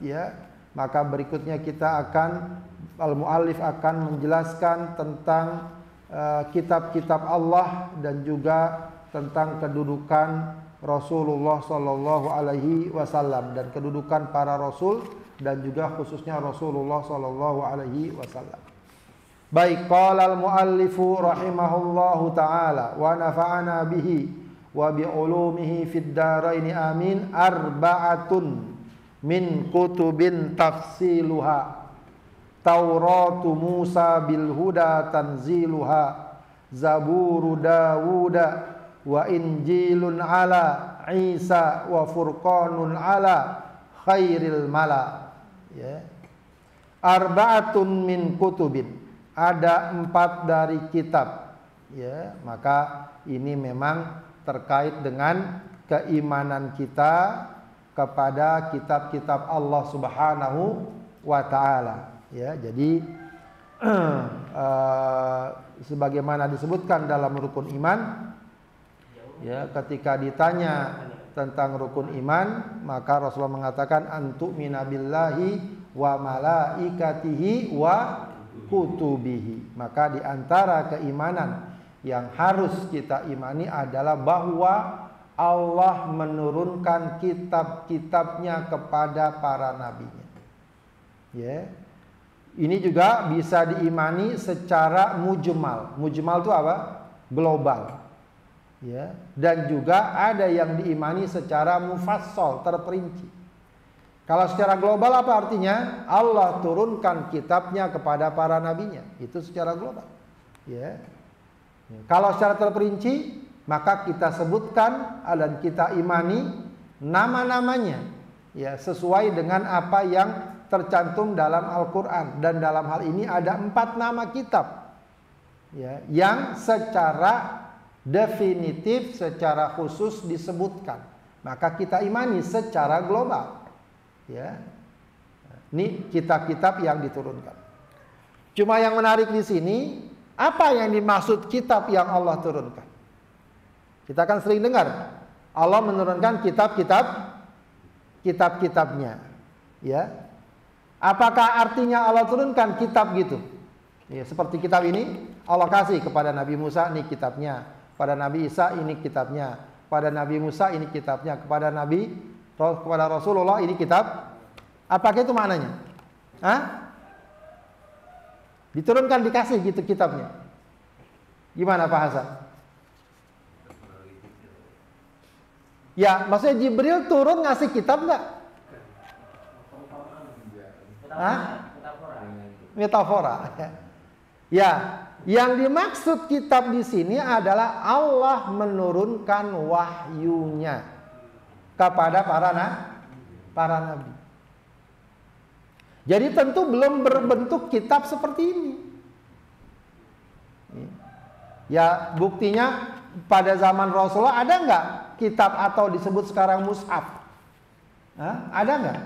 ya. Maka berikutnya kita akan al-muallif akan menjelaskan tentang kitab-kitab Allah dan juga tentang kedudukan Rasulullah Sallallahu Alaihi Wasallam dan kedudukan para Rasul dan juga khususnya Rasulullah Sallallahu Alaihi Wasallam. Baik, qala al-muallifu rahimahullahu taala wa nafa'ana bihi wa bi ulumihi fid dharain amin. Arba'atun min kutubin tafsiluha Tauratu Musa bil huda tanziluha Zaburu Dawuda wa Injilun ala Isa wa Furqanun ala khairil mala, ya. Arba'atun min kutubin, ada 4 dari kitab, ya. Maka ini memang terkait dengan keimanan kita kepada kitab-kitab Allah Subhanahu wa taala, ya. Jadi sebagaimana disebutkan dalam rukun iman, ya, ketika ditanya tentang rukun iman, maka Rasulullah mengatakan antu'mina billahi wa malaikatihi wa kutubihi. Maka di antara keimanan yang harus kita imani adalah bahwa Allah menurunkan kitab-kitabnya kepada para nabinya, ya. Ini juga bisa diimani secara mujmal. Mujmal itu apa? Global, ya. Dan juga ada yang diimani secara mufassal, terperinci. Kalau secara global apa artinya? Allah turunkan kitabnya kepada para nabinya. Itu secara global, ya. Kalau secara terperinci, maka kita sebutkan dan kita imani nama-namanya, ya, sesuai dengan apa yang tercantum dalam Al-Quran. Dan dalam hal ini ada 4 nama kitab, ya, yang secara definitif, secara khusus disebutkan. Maka kita imani secara global, ya. Ini kitab-kitab yang diturunkan. Cuma yang menarik di sini, apa yang dimaksud kitab yang Allah turunkan? Kita kan sering dengar Allah menurunkan kitab-kitabnya, ya. Apakah artinya Allah turunkan kitab gitu? Ya, seperti kitab ini Allah kasih kepada Nabi Musa, ini kitabnya. Pada Nabi Isa ini kitabnya. Pada Nabi Musa ini kitabnya. Kepada Rasulullah ini kitab. Apakah itu maknanya? Hah? Diturunkan, dikasih gitu kitabnya. Gimana Pak Hasan? Ya, maksudnya Jibril turun ngasih kitab enggak? Hah? Metafora. Ya, yang dimaksud kitab di sini adalah Allah menurunkan wahyunya kepada para nabi. Jadi tentu belum berbentuk kitab seperti ini. Ya, buktinya pada zaman Rasulullah ada nggak kitab atau disebut sekarang mushaf? Hah? Ada nggak?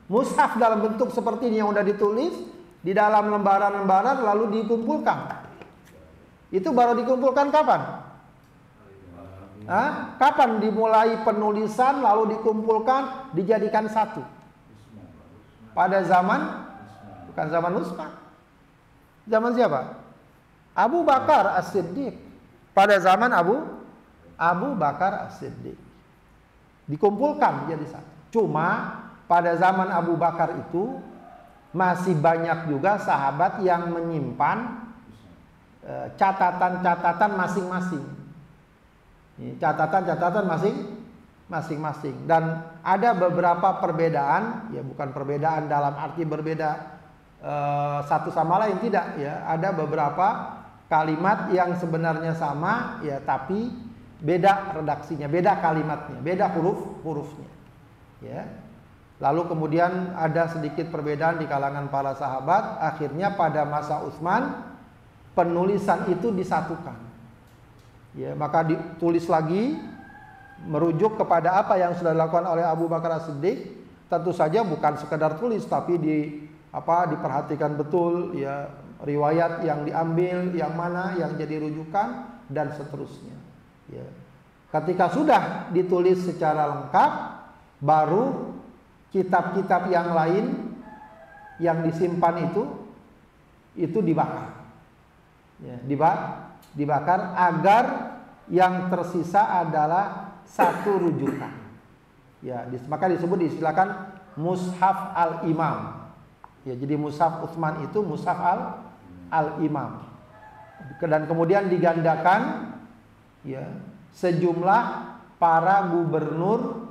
Mushaf dalam bentuk seperti ini yang udah ditulis di dalam lembaran-lembaran lalu dikumpulkan. Itu baru dikumpulkan kapan? Hah? Kapan dimulai penulisan lalu dikumpulkan dijadikan satu? Pada zaman, bukan zaman mushaf. Zaman siapa? Abu Bakar As-Siddiq. Pada zaman Abu Bakar As-Siddiq dikumpulkan jadi satu. Cuma pada zaman Abu Bakar itu masih banyak juga sahabat yang menyimpan catatan-catatan masing-masing. Catatan-catatan masing-masing. Dan ada beberapa perbedaan, ya bukan perbedaan dalam arti berbeda satu sama lain, tidak, ya. Ada beberapa kalimat yang sebenarnya sama, ya, tapi beda redaksinya, beda kalimatnya, beda hurufnya, ya. Lalu kemudian ada sedikit perbedaan di kalangan para sahabat. Akhirnya pada masa Utsman penulisan itu disatukan, ya, maka ditulis lagi merujuk kepada apa yang sudah dilakukan oleh Abu Bakar As-Siddiq. Tentu saja bukan sekedar tulis, tapi diperhatikan betul, ya, riwayat yang diambil, yang mana yang jadi rujukan dan seterusnya, ya. Ketika sudah ditulis secara lengkap, baru kitab-kitab yang lain yang disimpan itu dibakar. Ya, dibakar agar yang tersisa adalah satu rujukan. Ya, maka disebut diistilahkan mushaf al-imam. Ya, jadi mushaf Utsman itu mushaf al-imam. Dan kemudian digandakan ya sejumlah para gubernur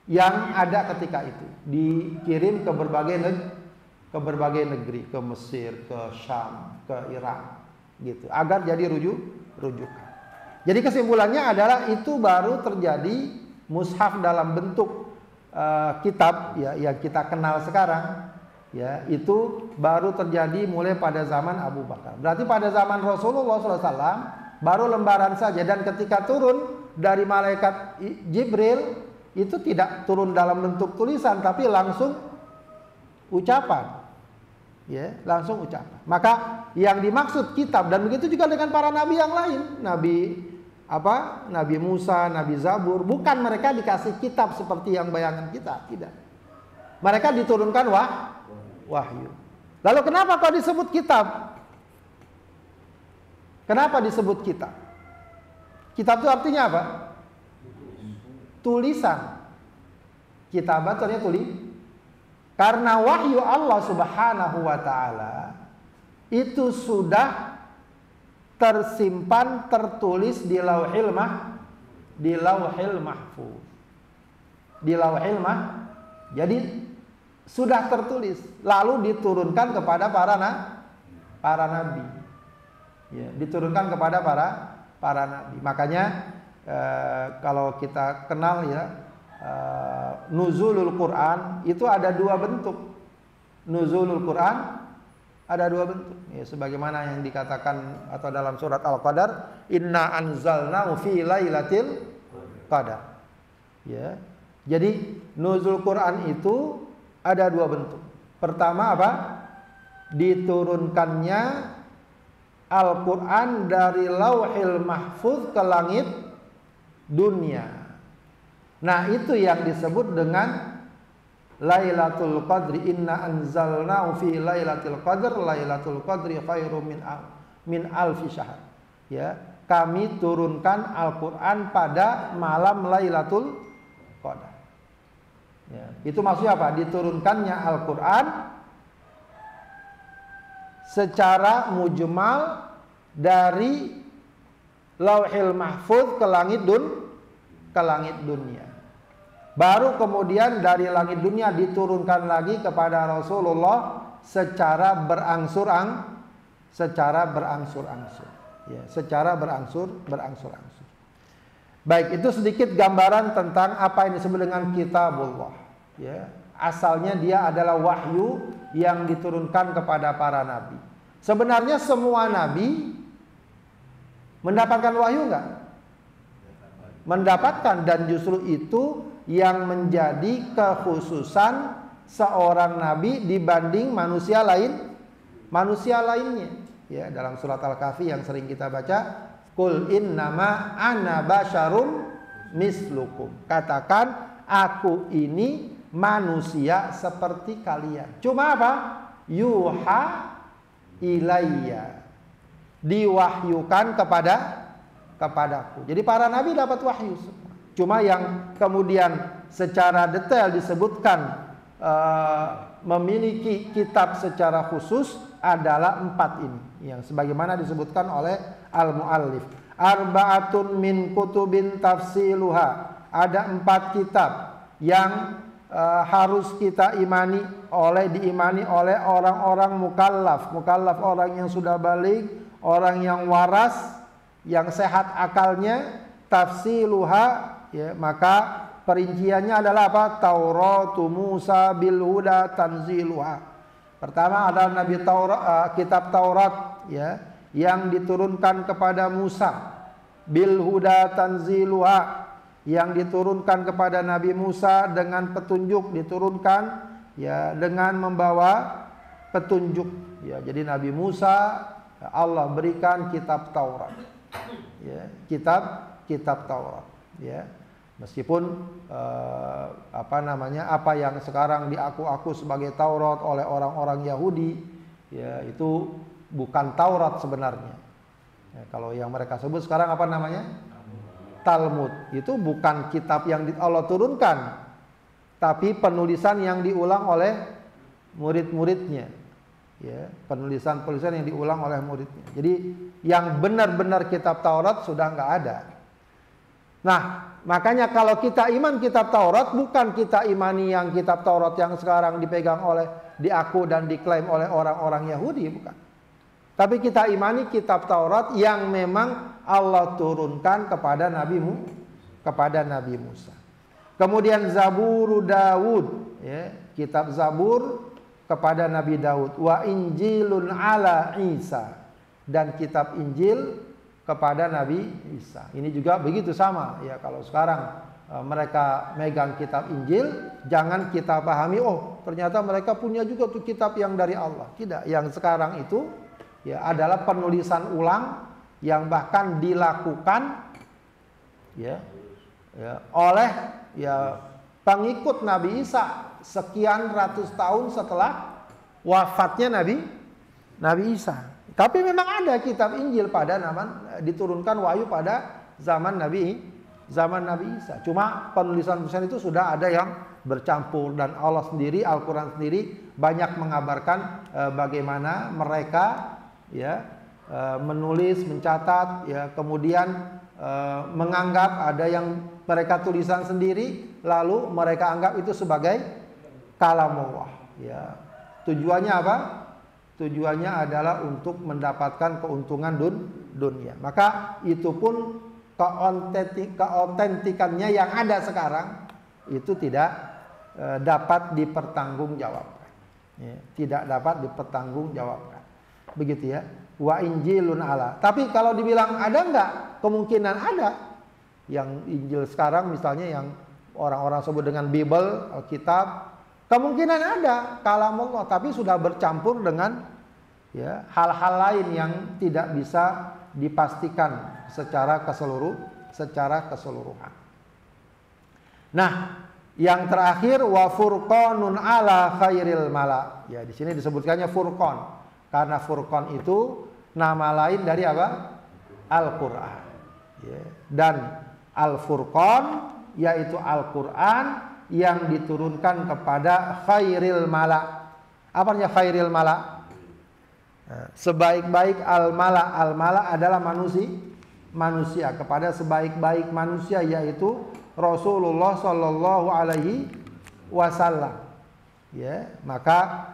yang ada ketika itu, dikirim ke berbagai negeri, ke Mesir, ke Syam, ke Irak, gitu, agar jadi rujukan. Jadi kesimpulannya adalah itu baru terjadi mushaf dalam bentuk kitab ya yang kita kenal sekarang, ya itu baru terjadi mulai pada zaman Abu Bakar. Berarti pada zaman Rasulullah SAW baru lembaran saja, dan ketika turun dari malaikat Jibril itu tidak turun dalam bentuk tulisan tapi langsung ucapan. Ya, langsung ucapan. Maka yang dimaksud kitab, dan begitu juga dengan para nabi yang lain, Nabi Musa, Nabi Zabur, bukan mereka dikasih kitab seperti yang bayangan kita, tidak. Mereka diturunkan wahyu. Lalu kenapa kok disebut kitab? Kenapa disebut kitab? Kitab itu artinya apa? Tulisan. Kitab artinya karena wahyu Allah Subhanahu wa taala itu sudah tersimpan, tertulis di lauhil mahfuz. Di lauhil mahfuz. Jadi sudah tertulis, lalu diturunkan kepada para nabi. Ya, diturunkan kepada para nabi. Makanya kalau kita kenal ya, nuzulul Quran itu ada dua bentuk. Nuzulul Quran ada dua bentuk. Ya, sebagaimana yang dikatakan atau dalam surat Al-Qadar, inna anzalnahu fi lailatul qadar. Ya. Jadi nuzul Quran itu ada dua bentuk. Pertama apa? Diturunkannya Al-Quran dari lauhil mahfuz ke langit dunia. Nah, itu yang disebut dengan Lailatul Qadri. Inna anzalnahu fi Lailatul Qadr. Lailatul Qadri khairum min alfi syahr. Ya, kami turunkan Al-Quran pada malam Lailatul Qadar. Ya, itu maksudnya apa? Diturunkannya Al-Quran secara mujmal dari lauhil mahfuz ke langit dunia. Baru kemudian dari langit dunia diturunkan lagi kepada Rasulullah secara berangsur-angsur. Ya, secara berangsur-angsur. Baik, itu sedikit gambaran tentang apa yang disebut dengan kitabullah. Ya, asalnya dia adalah wahyu yang diturunkan kepada para nabi. Sebenarnya semua nabi mendapatkan wahyu enggak? Mendapatkan, dan justru itu yang menjadi kekhususan seorang nabi dibanding manusia lainnya. Ya, dalam surat Al-Kahfi yang sering kita baca, Qul innama ana basyarum mislukum. Katakan, aku ini manusia seperti kalian. Cuma apa? Yuha ilayya. Diwahyukan kepadaku. Jadi para nabi dapat wahyu semua. Cuma yang kemudian secara detail disebutkan memiliki kitab secara khusus adalah 4 ini, yang sebagaimana disebutkan oleh al-muallif. Arba'atun min kutubin tafsiluha. Ada 4 kitab yang harus kita diimani oleh orang-orang mukallaf. Mukallaf orang yang sudah balik, orang yang waras, yang sehat akalnya. Tafsiluha, ya, maka perinciannya adalah apa? Tauratu Musa bil huda tanziluha. Pertama adalah kitab Taurat, ya, yang diturunkan kepada Musa. Bil huda tanziluha, yang diturunkan kepada Nabi Musa dengan petunjuk, diturunkan ya dengan membawa petunjuk. Ya, jadi Nabi Musa Allah berikan kitab Taurat. Ya, kitab Taurat, ya. Meskipun apa yang sekarang diaku-aku sebagai Taurat oleh orang-orang Yahudi, ya itu bukan Taurat sebenarnya. Ya, kalau yang mereka sebut sekarang apa namanya? Talmud. Itu bukan kitab yang Allah turunkan, tapi penulisan yang diulang oleh murid-muridnya. Ya, penulisan-penulisan yang diulang oleh muridnya. Jadi yang benar-benar kitab Taurat sudah nggak ada. Nah, makanya kalau kita iman kitab Taurat, bukan kita imani yang kitab Taurat yang sekarang dipegang oleh, diaku dan diklaim oleh orang-orang Yahudi, bukan. Tapi kita imani kitab Taurat yang memang Allah turunkan kepada Nabi Musa. Kemudian Zabur Daud, ya, kitab Zabur kepada Nabi Daud. Wa Injilun ala Isa, dan kitab Injil kepada Nabi Isa. Ini juga begitu sama. Ya, kalau sekarang mereka megang kitab Injil, jangan kita pahami, oh ternyata mereka punya juga tuh kitab yang dari Allah. Tidak, yang sekarang itu ya adalah penulisan ulang yang bahkan dilakukan ya oleh pengikut Nabi Isa sekian ratus tahun setelah wafatnya Nabi Isa. Tapi memang ada kitab Injil pada diturunkan wahyu pada zaman Nabi Isa. Cuma penulisan-penulisan itu sudah ada yang bercampur, dan Allah sendiri, Al-Quran sendiri banyak mengabarkan bagaimana mereka menulis, mencatat, ya, kemudian menganggap ada yang mereka tulisan sendiri, lalu mereka anggap itu sebagai kalamullah. Ya. Tujuannya apa? Tujuannya adalah untuk mendapatkan keuntungan dunia. Maka itu pun keautentikannya yang ada sekarang itu tidak dapat dipertanggungjawabkan. Ya, tidak dapat dipertanggungjawabkan. Begitu ya. Wa Injilun ala. Tapi kalau dibilang ada enggak? Kemungkinan ada. Yang Injil sekarang misalnya yang orang-orang sebut dengan Bible, Alkitab, kemungkinan ada kalamullah, tapi sudah bercampur dengan ya hal-hal lain yang tidak bisa dipastikan secara keseluruhan. Nah, yang terakhir wa furqanun ala khairil mala. Ya, di sini disebutkannya furqan karena furqan itu nama lain dari apa? Al-Qur'an. Ya, dan Al-Furqan yaitu Al-Qur'an yang diturunkan kepada khairil mala. Apa artinya khairil mala? Sebaik-baik al-mala. Al-mala adalah manusia kepada sebaik-baik manusia, yaitu Rasulullah Shallallahu Alaihi Wasallam. Ya, maka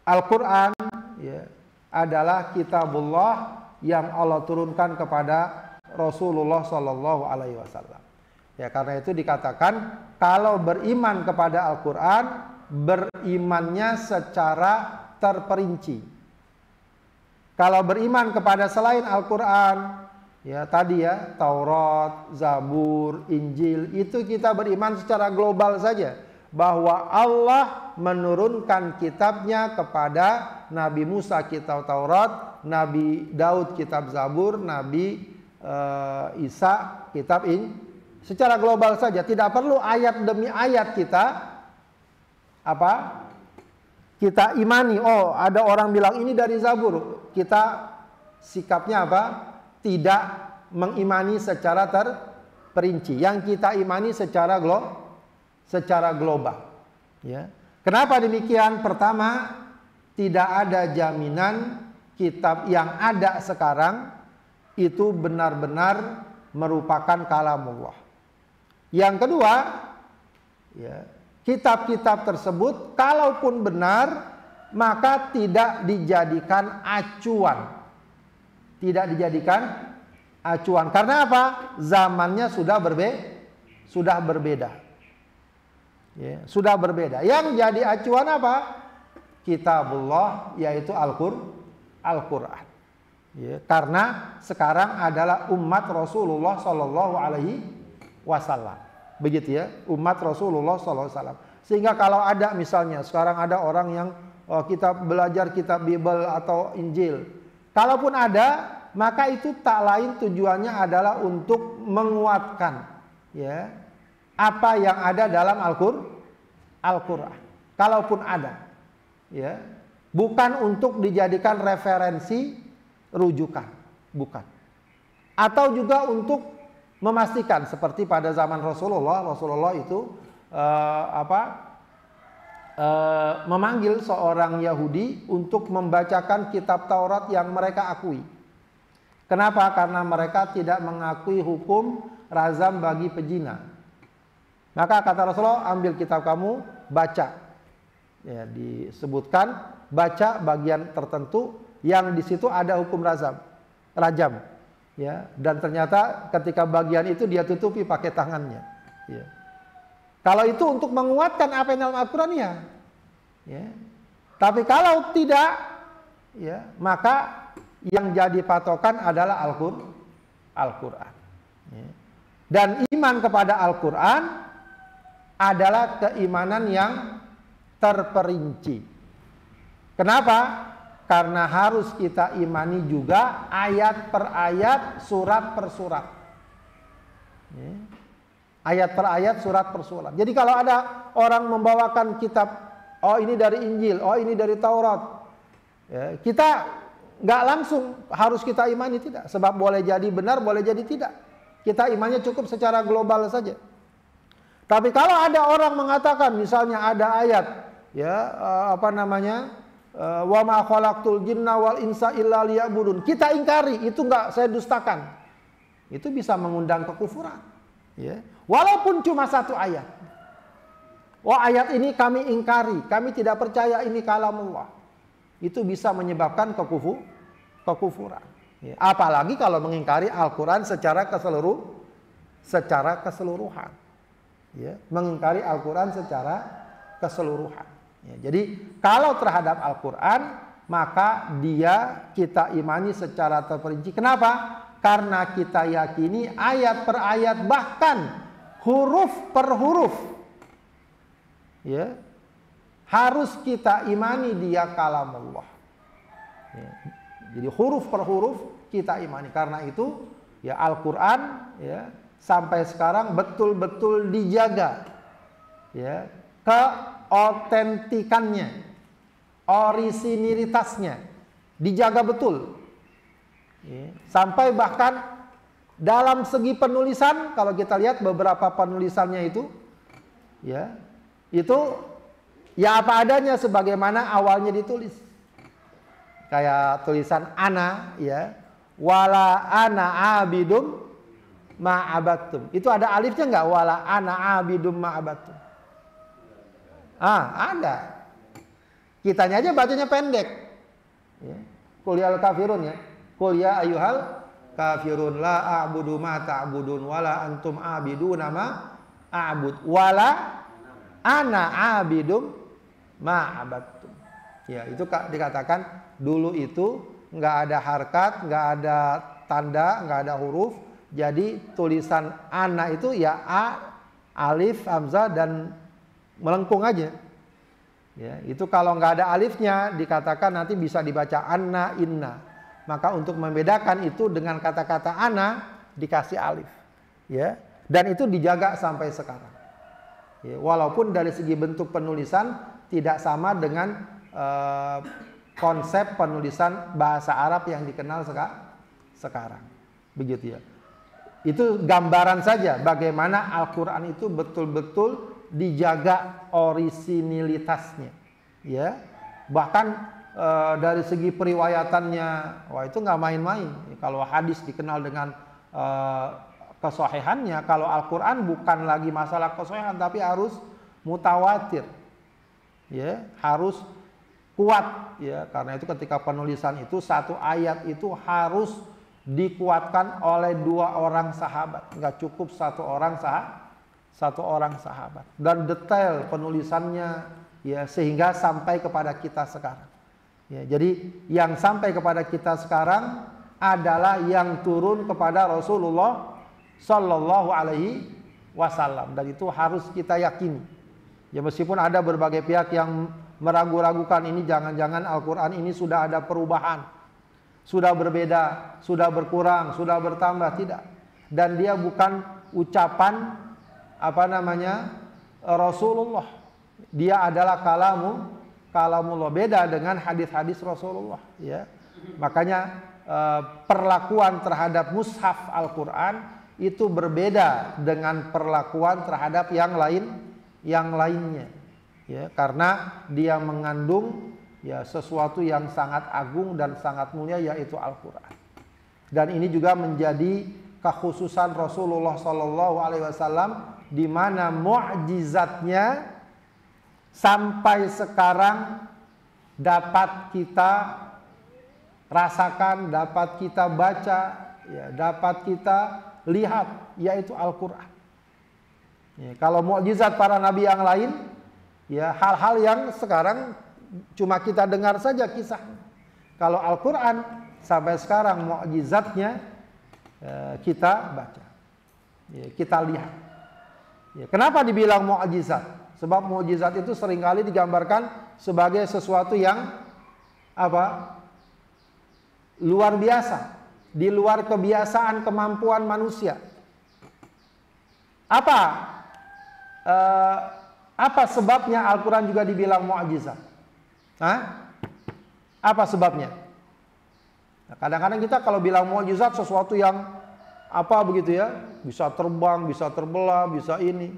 Al-Quran ya, adalah kitabullah yang Allah turunkan kepada Rasulullah Shallallahu Alaihi Wasallam. Ya, karena itu dikatakan kalau beriman kepada Al-Quran, berimannya secara terperinci. Kalau beriman kepada selain Al-Quran, ya tadi ya Taurat, Zabur, Injil, itu kita beriman secara global saja, bahwa Allah menurunkan kitabnya kepada Nabi Musa kitab Taurat, Nabi Daud kitab Zabur, Nabi Isa kitab secara global saja, tidak perlu ayat demi ayat kita imani. Oh, ada orang bilang ini dari Zabur, kita sikapnya apa? Tidak mengimani secara terperinci. Yang kita imani secara global. Ya. Kenapa demikian? Pertama, tidak ada jaminan kitab yang ada sekarang itu benar-benar merupakan kalamullah. Yang kedua, ya, kitab-kitab tersebut kalaupun benar, maka tidak dijadikan acuan. Tidak dijadikan acuan. Karena apa? Zamannya sudah berbeda. Ya, sudah berbeda. Yang jadi acuan apa? Kitabullah, yaitu Al-Quran. Ya, karena sekarang adalah umat Rasulullah Shallallahu Alaihi Wasallam. Begitu ya, umat Rasulullah Shallallahu Alaihi Wasallam. Sehingga kalau ada misalnya sekarang ada orang yang kita belajar kitab Bible atau Injil, kalaupun ada, maka itu tak lain tujuannya adalah untuk menguatkan ya apa yang ada dalam Al-Qur'an. Kalaupun ada ya, bukan untuk dijadikan referensi rujukan, bukan. Atau juga untuk memastikan seperti pada zaman Rasulullah itu memanggil seorang Yahudi untuk membacakan kitab Taurat yang mereka akui. Kenapa? Karena mereka tidak mengakui hukum rajam bagi pezina. Maka kata Rasulullah, ambil kitab kamu, baca. Ya, disebutkan baca bagian tertentu yang di situ ada hukum rajam. Ya, dan ternyata ketika bagian itu dia tutupi pakai tangannya. Ya. Kalau itu untuk menguatkan apa yang dalam Al-Quran ya. Tapi kalau tidak, ya, maka yang jadi patokan adalah Al-Quran. Ya. Dan iman kepada Al-Quran adalah keimanan yang terperinci. Kenapa? Karena harus kita imani juga ayat per ayat, surat per surat. Ya. Ayat per ayat, surat per surat. Jadi kalau ada orang membawakan kitab, oh ini dari Injil, oh ini dari Taurat, ya, kita nggak langsung harus kita imani, tidak. Sebab boleh jadi benar, boleh jadi tidak. Kita imannya cukup secara global saja. Tapi kalau ada orang mengatakan, misalnya ada ayat, ya wa ma khalaqtul jinna wal insa illa liya'budun. Kita ingkari, itu nggak, saya dustakan. Itu bisa mengundang kekufuran. Ya. Walaupun cuma satu ayat. Oh ayat ini kami ingkari, kami tidak percaya ini kalamullah. Itu bisa menyebabkan kekufuran. Ya. Apalagi kalau mengingkari Al-Quran secara keseluruhan. Ya. Mengingkari Al-Quran secara keseluruhan. Ya. Jadi kalau terhadap Al-Quran, maka kita imani secara terperinci. Kenapa? Karena kita yakini ayat per ayat, bahkan huruf per huruf, ya, harus kita imani dia kalamullah. Ya, jadi huruf per huruf kita imani. Karena itu ya Al-Quran ya sampai sekarang betul-betul dijaga, ya, keotentikannya, orisinilitasnya dijaga betul. Ya, sampai bahkan dalam segi penulisan, kalau kita lihat beberapa penulisannya itu, ya, itu ya apa adanya sebagaimana awalnya ditulis. Kayak tulisan ana, ya, wala ana abidum ma'abattum. Itu ada alifnya nggak? Wala ana abidum ma'abattum. Ada. Kitanya aja bacanya pendek. Ya. Qul ya al-kafirun, ya. Qul ya ayyuhal kafirun la a'budu ma ta'budun wala antum a'biduna ma a'bud wala ana a'bidum ma abattum. Ya, itu dikatakan dulu itu nggak ada harkat, nggak ada tanda, nggak ada huruf. Jadi tulisan ana itu ya a, alif, hamzah dan melengkung aja. Ya, itu kalau nggak ada alifnya dikatakan nanti bisa dibaca anna, inna. Maka untuk membedakan itu dengan kata-kata ana dikasih alif, ya, dan itu dijaga sampai sekarang. Ya, walaupun dari segi bentuk penulisan tidak sama dengan konsep penulisan bahasa Arab yang dikenal sekarang, begitu ya. Itu gambaran saja bagaimana Al-Quran itu betul-betul dijaga orisinilitasnya, ya, bahkan dari segi periwayatannya, wah itu nggak main-main. Kalau hadis dikenal dengan kesohihannya, kalau Al-Quran bukan lagi masalah kesohihan, tapi harus mutawatir, ya, harus kuat, ya. Karena itu ketika penulisan itu satu ayat itu harus dikuatkan oleh 2 orang sahabat, nggak cukup satu orang sahabat. Dan detail penulisannya, ya, sehingga sampai kepada kita sekarang. Ya, jadi yang sampai kepada kita sekarang adalah yang turun kepada Rasulullah Sallallahu Alaihi Wasallam, dan itu harus kita yakini. Ya, meskipun ada berbagai pihak yang meragu-ragukan ini, jangan-jangan Al-Quran ini sudah ada perubahan, sudah berbeda, sudah berkurang, sudah bertambah, tidak. Dan dia bukan ucapan Rasulullah. Dia adalah kalamullah, beda dengan hadis-hadis Rasulullah, ya. Makanya perlakuan terhadap mushaf Al-Qur'an itu berbeda dengan perlakuan terhadap yang lainnya, ya, karena dia mengandung ya sesuatu yang sangat agung dan sangat mulia, yaitu Al-Qur'an. Dan ini juga menjadi kekhususan Rasulullah SAW, di mana mukjizatnya sampai sekarang dapat kita rasakan, dapat kita baca, ya, dapat kita lihat, yaitu Al-Qur'an. Ya, kalau mukjizat para nabi yang lain, ya hal-hal yang sekarang cuma kita dengar saja kisahnya. Kalau Al-Qur'an sampai sekarang mukjizatnya kita baca, ya, kita lihat. Ya, kenapa dibilang mukjizat? Sebab mukjizat itu seringkali digambarkan sebagai sesuatu yang luar biasa, di luar kebiasaan kemampuan manusia. Apa sebabnya Al-Quran juga dibilang mukjizat? Apa sebabnya? Nah, kadang-kadang kita kalau bilang mukjizat sesuatu yang begitu ya, bisa terbang, bisa terbelah, bisa ini.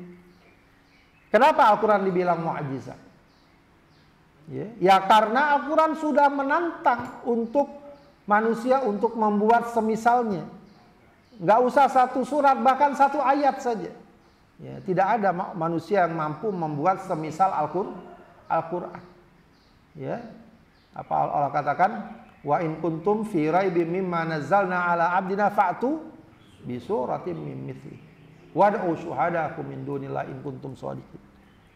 Kenapa Al-Quran dibilang mukjizat? Ya, karena Al-Quran sudah menantang untuk manusia untuk membuat semisalnya. Nggak usah satu surat, bahkan satu ayat saja. Ya, tidak ada manusia yang mampu membuat semisal Al-Quran. Ya, apa Allah katakan? Wa in kuntum fi raibim mimma nazzalna ala abdina fa'tu bi suratin min mithlihi wad'u syuhadakum min dunillahi in kuntum shadiqin.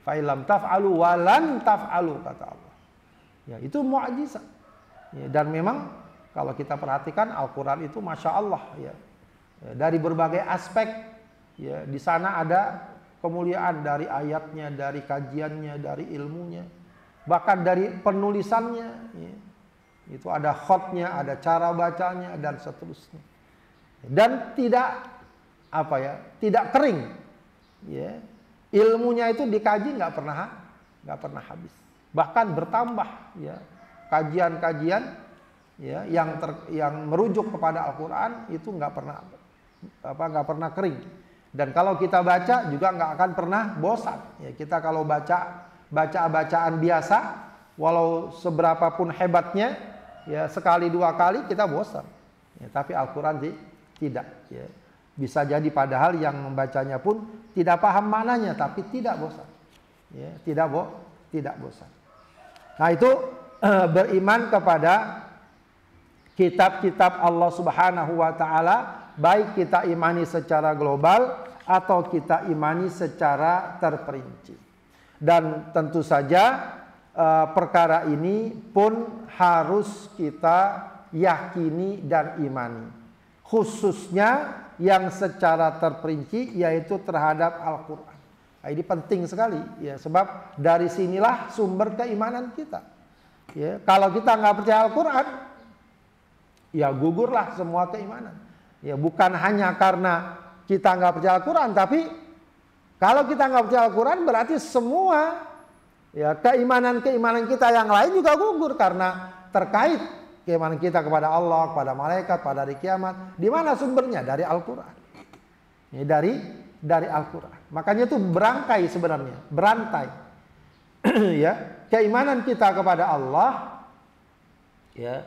Fa illam taf'alu wa lan taf'alu, kata Allah. Ya, itu mukjizat. Ya, dan memang kalau kita perhatikan Al-Qur'an itu Masya Allah, ya. Dari berbagai aspek, ya, di sana ada kemuliaan dari ayatnya, dari kajiannya, dari ilmunya, bahkan dari penulisannya, ya. Itu ada khotnya, ada cara bacanya, dan seterusnya. Dan tidak tidak kering, ya. Ilmunya itu dikaji nggak pernah habis, bahkan bertambah, ya. Kajian-kajian, ya, yang merujuk kepada Al-Quran itu nggak pernah kering. Dan kalau kita baca juga nggak akan pernah bosan. Ya, kita kalau bacaan biasa, walau seberapapun hebatnya, ya sekali dua kali kita bosan. Ya, tapi Al-Quran tidak. Ya. Bisa jadi padahal yang membacanya pun tidak paham maknanya, tapi tidak bosan. Ya, tidak bosan. Nah, itu beriman kepada kitab-kitab Allah Subhanahu wa taala, baik kita imani secara global atau kita imani secara terperinci. Dan tentu saja perkara ini pun harus kita yakini dan imani, khususnya yang secara terperinci, yaitu terhadap Al-Quran. Nah, ini penting sekali, ya, sebab dari sinilah sumber keimanan kita. Ya, kalau kita nggak percaya Al-Quran, ya gugurlah semua keimanan. Ya, bukan hanya karena kita nggak percaya Al-Quran, tapi kalau kita nggak percaya Al-Quran berarti semua, ya, keimanan kita yang lain juga gugur, karena terkait keimanan kita kepada Allah, kepada malaikat, pada hari kiamat. Di mana sumbernya? Dari Al-Quran. Ya, dari Al-Quran. Makanya itu berangkai sebenarnya, berantai. Ya, keimanan kita kepada Allah, ya,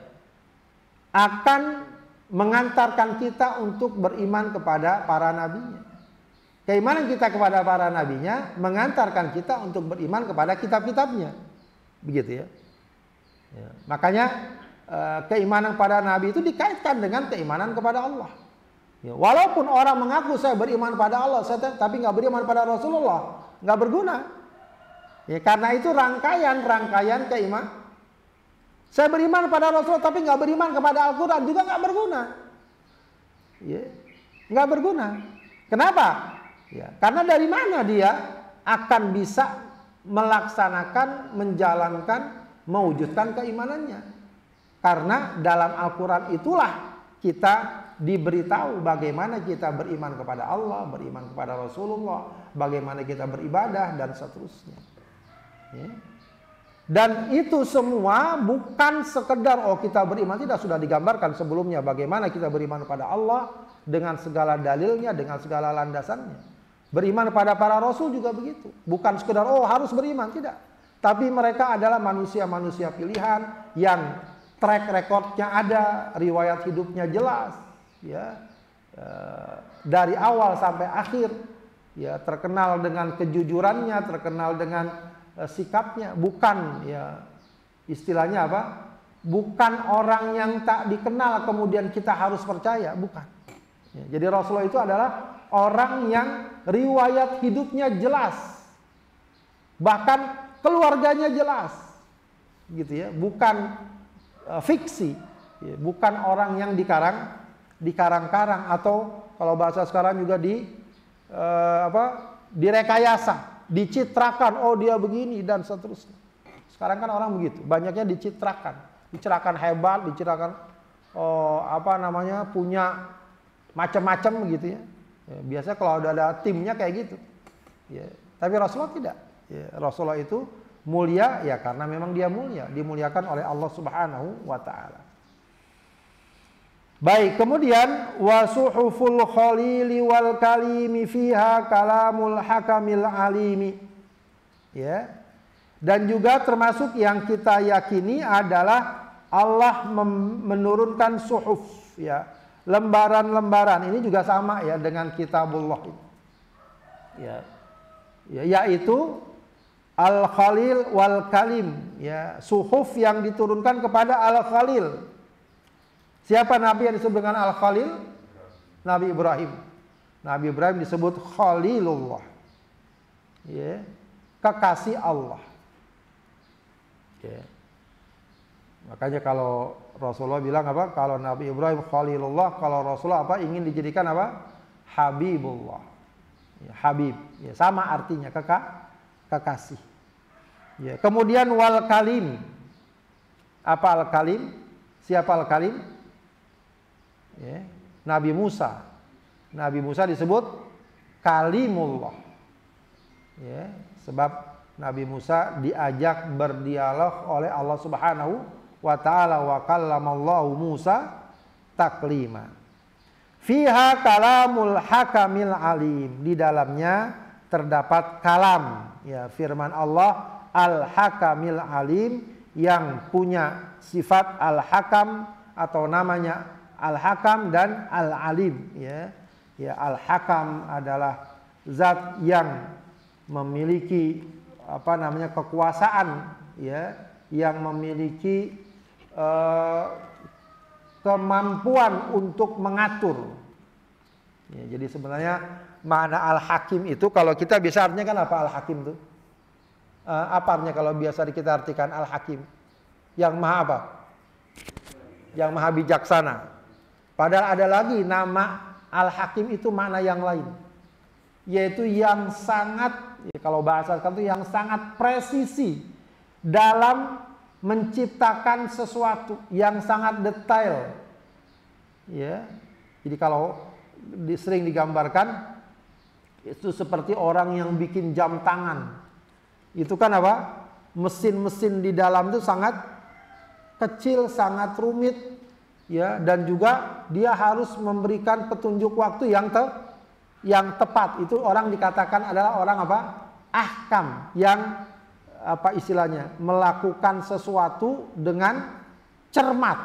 akan mengantarkan kita untuk beriman kepada para nabinya. Keimanan kita kepada para nabinya mengantarkan kita untuk beriman kepada kitab-kitabnya. Begitu, ya. Ya, makanya keimanan pada nabi itu dikaitkan dengan keimanan kepada Allah. Ya, walaupun orang mengaku saya beriman pada Allah, tapi nggak beriman pada Rasulullah, nggak berguna. Ya, karena itu rangkaian keimanan. Saya beriman pada Rasulullah tapi nggak beriman kepada Al-Quran juga nggak berguna. Ya, nggak berguna. Kenapa? Ya, karena dari mana dia akan bisa melaksanakan, menjalankan, mewujudkan keimanannya? Karena dalam Al-Quran itulah kita diberitahu bagaimana kita beriman kepada Allah, beriman kepada Rasulullah, bagaimana kita beribadah, dan seterusnya. Ya. Dan itu semua bukan sekedar kita beriman, tidak, sudah digambarkan sebelumnya bagaimana kita beriman kepada Allah dengan segala dalilnya, dengan segala landasannya. Beriman pada para rasul juga begitu. Bukan sekedar harus beriman, tidak. Tapi mereka adalah manusia-manusia pilihan yang track recordnya ada, riwayat hidupnya jelas, ya, dari awal sampai akhir, ya, terkenal dengan kejujurannya, terkenal dengan sikapnya. Bukan, ya, istilahnya apa? Bukan orang yang tak dikenal kemudian kita harus percaya, bukan. Ya, jadi Rasulullah itu adalah orang yang riwayat hidupnya jelas, bahkan keluarganya jelas, gitu ya. Bukan fiksi, ya, bukan orang yang dikarang-karang atau kalau bahasa sekarang juga direkayasa, dicitrakan, dia begini dan seterusnya. Sekarang kan orang begitu, banyaknya dicitrakan hebat, dicitrakan punya macam-macam begitu ya. Biasanya kalau ada timnya kayak gitu. Ya, tapi Rasulullah tidak. Ya, Rasulullah itu mulia ya karena memang dia mulia, dimuliakan oleh Allah Subhanahu wa taala. Baik, kemudian wasuhuful khalili wal kalimi fiha kalamul hakamil alimi. Ya. Dan juga termasuk yang kita yakini adalah Allah menurunkan suhuf, ya, lembaran-lembaran. Ini juga sama ya dengan kitabullah. Ya. Yaitu Al-Khalil wal Kalim, ya, suhuf yang diturunkan kepada Al-Khalil. Siapa nabi yang disebut dengan Al-Khalil? Nabi Ibrahim. Nabi Ibrahim disebut Khalilullah, ya, kekasih Allah. Ya. Makanya kalau Rasulullah bilang apa? Kalau Nabi Ibrahim Khalilullah, kalau Rasulullah ingin dijadikan apa? Habibullah. Ya, Habib, ya, sama artinya kekasih. Ya, kemudian wal kalim. Apa al kalim? Siapa al kalim? Ya, Nabi Musa. Nabi Musa disebut kalimullah. Ya, sebab Nabi Musa diajak berdialog oleh Allah Subhanahu wa taala, wa kallamallahu Musa taklima. Fiha kalamul hakamil alim. Di dalamnya terdapat kalam, ya, firman Allah al-hakamil alim, yang punya sifat al-hakam atau namanya al-hakam dan al-alim, ya. Ya, al-hakam adalah zat yang memiliki kekuasaan, ya, yang memiliki kemampuan untuk mengatur. Ya, jadi sebenarnya makna al-hakim itu kalau kita bisa artinya kan apa al-hakim itu? Apa artinya kalau biasa kita artikan al-hakim? Yang maha apa? Yang maha bijaksana. Padahal ada lagi nama al-hakim itu makna yang lain. Yaitu yang sangat, ya, kalau bahasa sekarang itu yang sangat presisi dalam menciptakan sesuatu, yang sangat detail. Ya. Jadi kalau sering digambarkan itu seperti orang yang bikin jam tangan. Itu kan apa? Mesin-mesin di dalam itu sangat kecil, sangat rumit, ya, dan juga dia harus memberikan petunjuk waktu yang tepat. Itu orang dikatakan adalah orang apa? Ahkam, yang apa istilahnya? Melakukan sesuatu dengan cermat.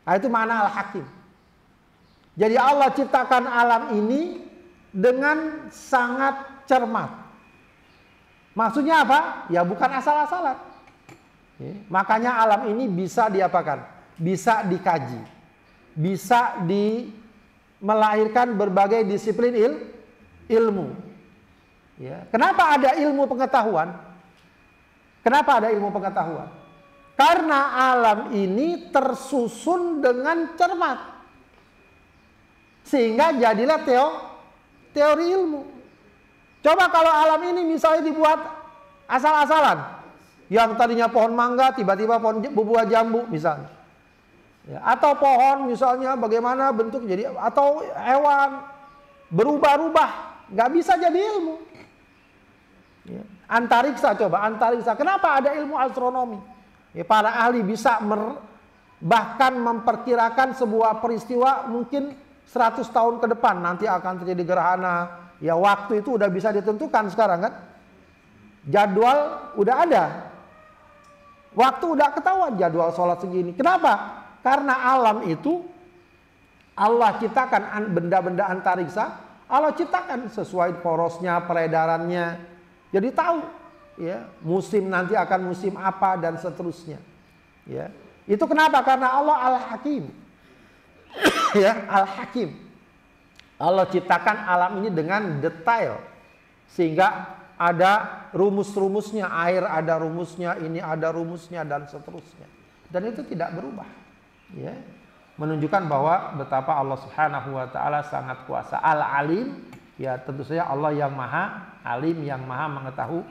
Nah, itu makna al-hakim. Jadi Allah ciptakan alam ini dengan sangat cermat. Maksudnya apa? Ya bukan asal-asalan. Makanya alam ini bisa diapakan? Bisa dikaji. Bisa melahirkan berbagai disiplin ilmu. Ya. Kenapa ada ilmu pengetahuan? Kenapa ada ilmu pengetahuan? Karena alam ini tersusun dengan cermat. Sehingga jadilah teori ilmu. Coba kalau alam ini misalnya dibuat asal-asalan, Yang tadinya pohon mangga tiba-tiba pohon buah jambu misalnya. Ya, atau pohon misalnya bagaimana bentuk jadi, atau hewan berubah-ubah, nggak bisa jadi ilmu. Ya. Antariksa, coba antariksa. Kenapa ada ilmu astronomi? Ya, para ahli bisa bahkan memperkirakan sebuah peristiwa mungkin 100 tahun ke depan nanti akan terjadi gerhana. Ya, waktu itu udah bisa ditentukan sekarang kan. Jadwal udah ada. Waktu udah ketahuan jadwal sholat segini. Kenapa? Karena alam itu Allah ciptakan benda-benda antariksa. Allah ciptakan sesuai porosnya, peredarannya. Jadi tahu, ya, musim nanti akan musim apa dan seterusnya. Ya, itu kenapa? Karena Allah Al-Hakim. Ya, Al-Hakim. Allah ciptakan alam ini dengan detail sehingga ada rumus-rumusnya, air ada rumusnya, ini ada rumusnya dan seterusnya. Dan itu tidak berubah. Ya. Menunjukkan bahwa betapa Allah Subhanahu wa taala sangat kuasa. Al-Alim, ya tentu saja Allah yang Maha Alim, yang Maha mengetahui,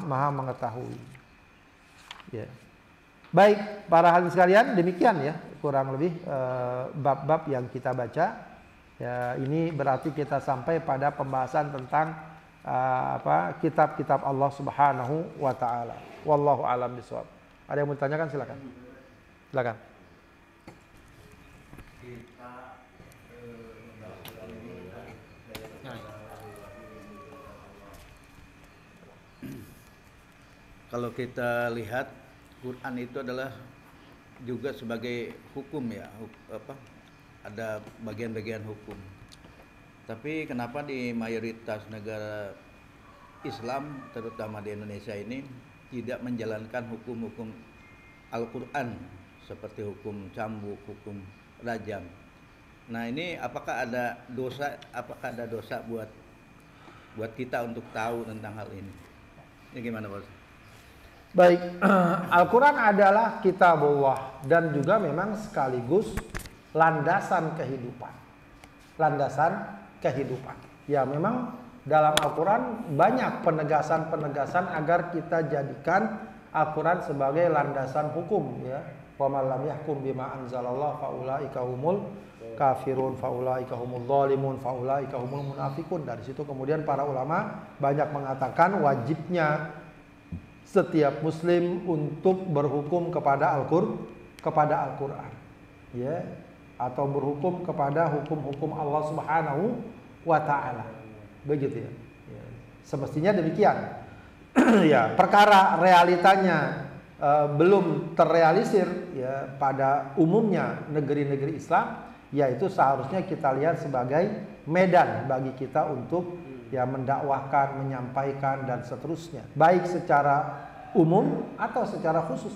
Maha mengetahui. Ya. Baik, para hadirin sekalian, demikian ya kurang lebih bab-bab yang kita baca. Ya, ini berarti kita sampai pada pembahasan tentang kitab-kitab Allah Subhanahu wa taala. Wallahu a'lam bishawab. Ada yang mau ditanyakan, silakan. Silakan. Kalau kita lihat Quran itu adalah juga sebagai hukum ya, ada bagian-bagian hukum. Tapi kenapa di mayoritas negara Islam, terutama di Indonesia ini, tidak menjalankan hukum-hukum Al-Quran seperti hukum cambuk, hukum rajam? Nah ini apakah ada dosa buat kita untuk tahu tentang hal ini? Ini gimana Pak? Baik, Al-Quran adalah kitabullah dan juga memang sekaligus landasan kehidupan. Landasan kehidupan. Ya memang dalam Al-Quran banyak penegasan-penegasan agar kita jadikan Al-Quran sebagai landasan hukum ya. Wa man lam yahkum bima anzalallah faulaika humul kafirun faulaika humul zalimun faulaika humul munafiqun. Dari situ kemudian para ulama banyak mengatakan wajibnya setiap muslim untuk berhukum kepada Al-Quran. Ya. Atau berhukum kepada hukum-hukum Allah Subhanahu wa taala. Begitu ya. Ya. Semestinya demikian. Ya, perkara realitanya belum terrealisir ya pada umumnya negeri-negeri Islam, yaitu seharusnya kita lihat sebagai medan bagi kita untuk ya mendakwahkan, menyampaikan dan seterusnya. Baik secara umum atau secara khusus.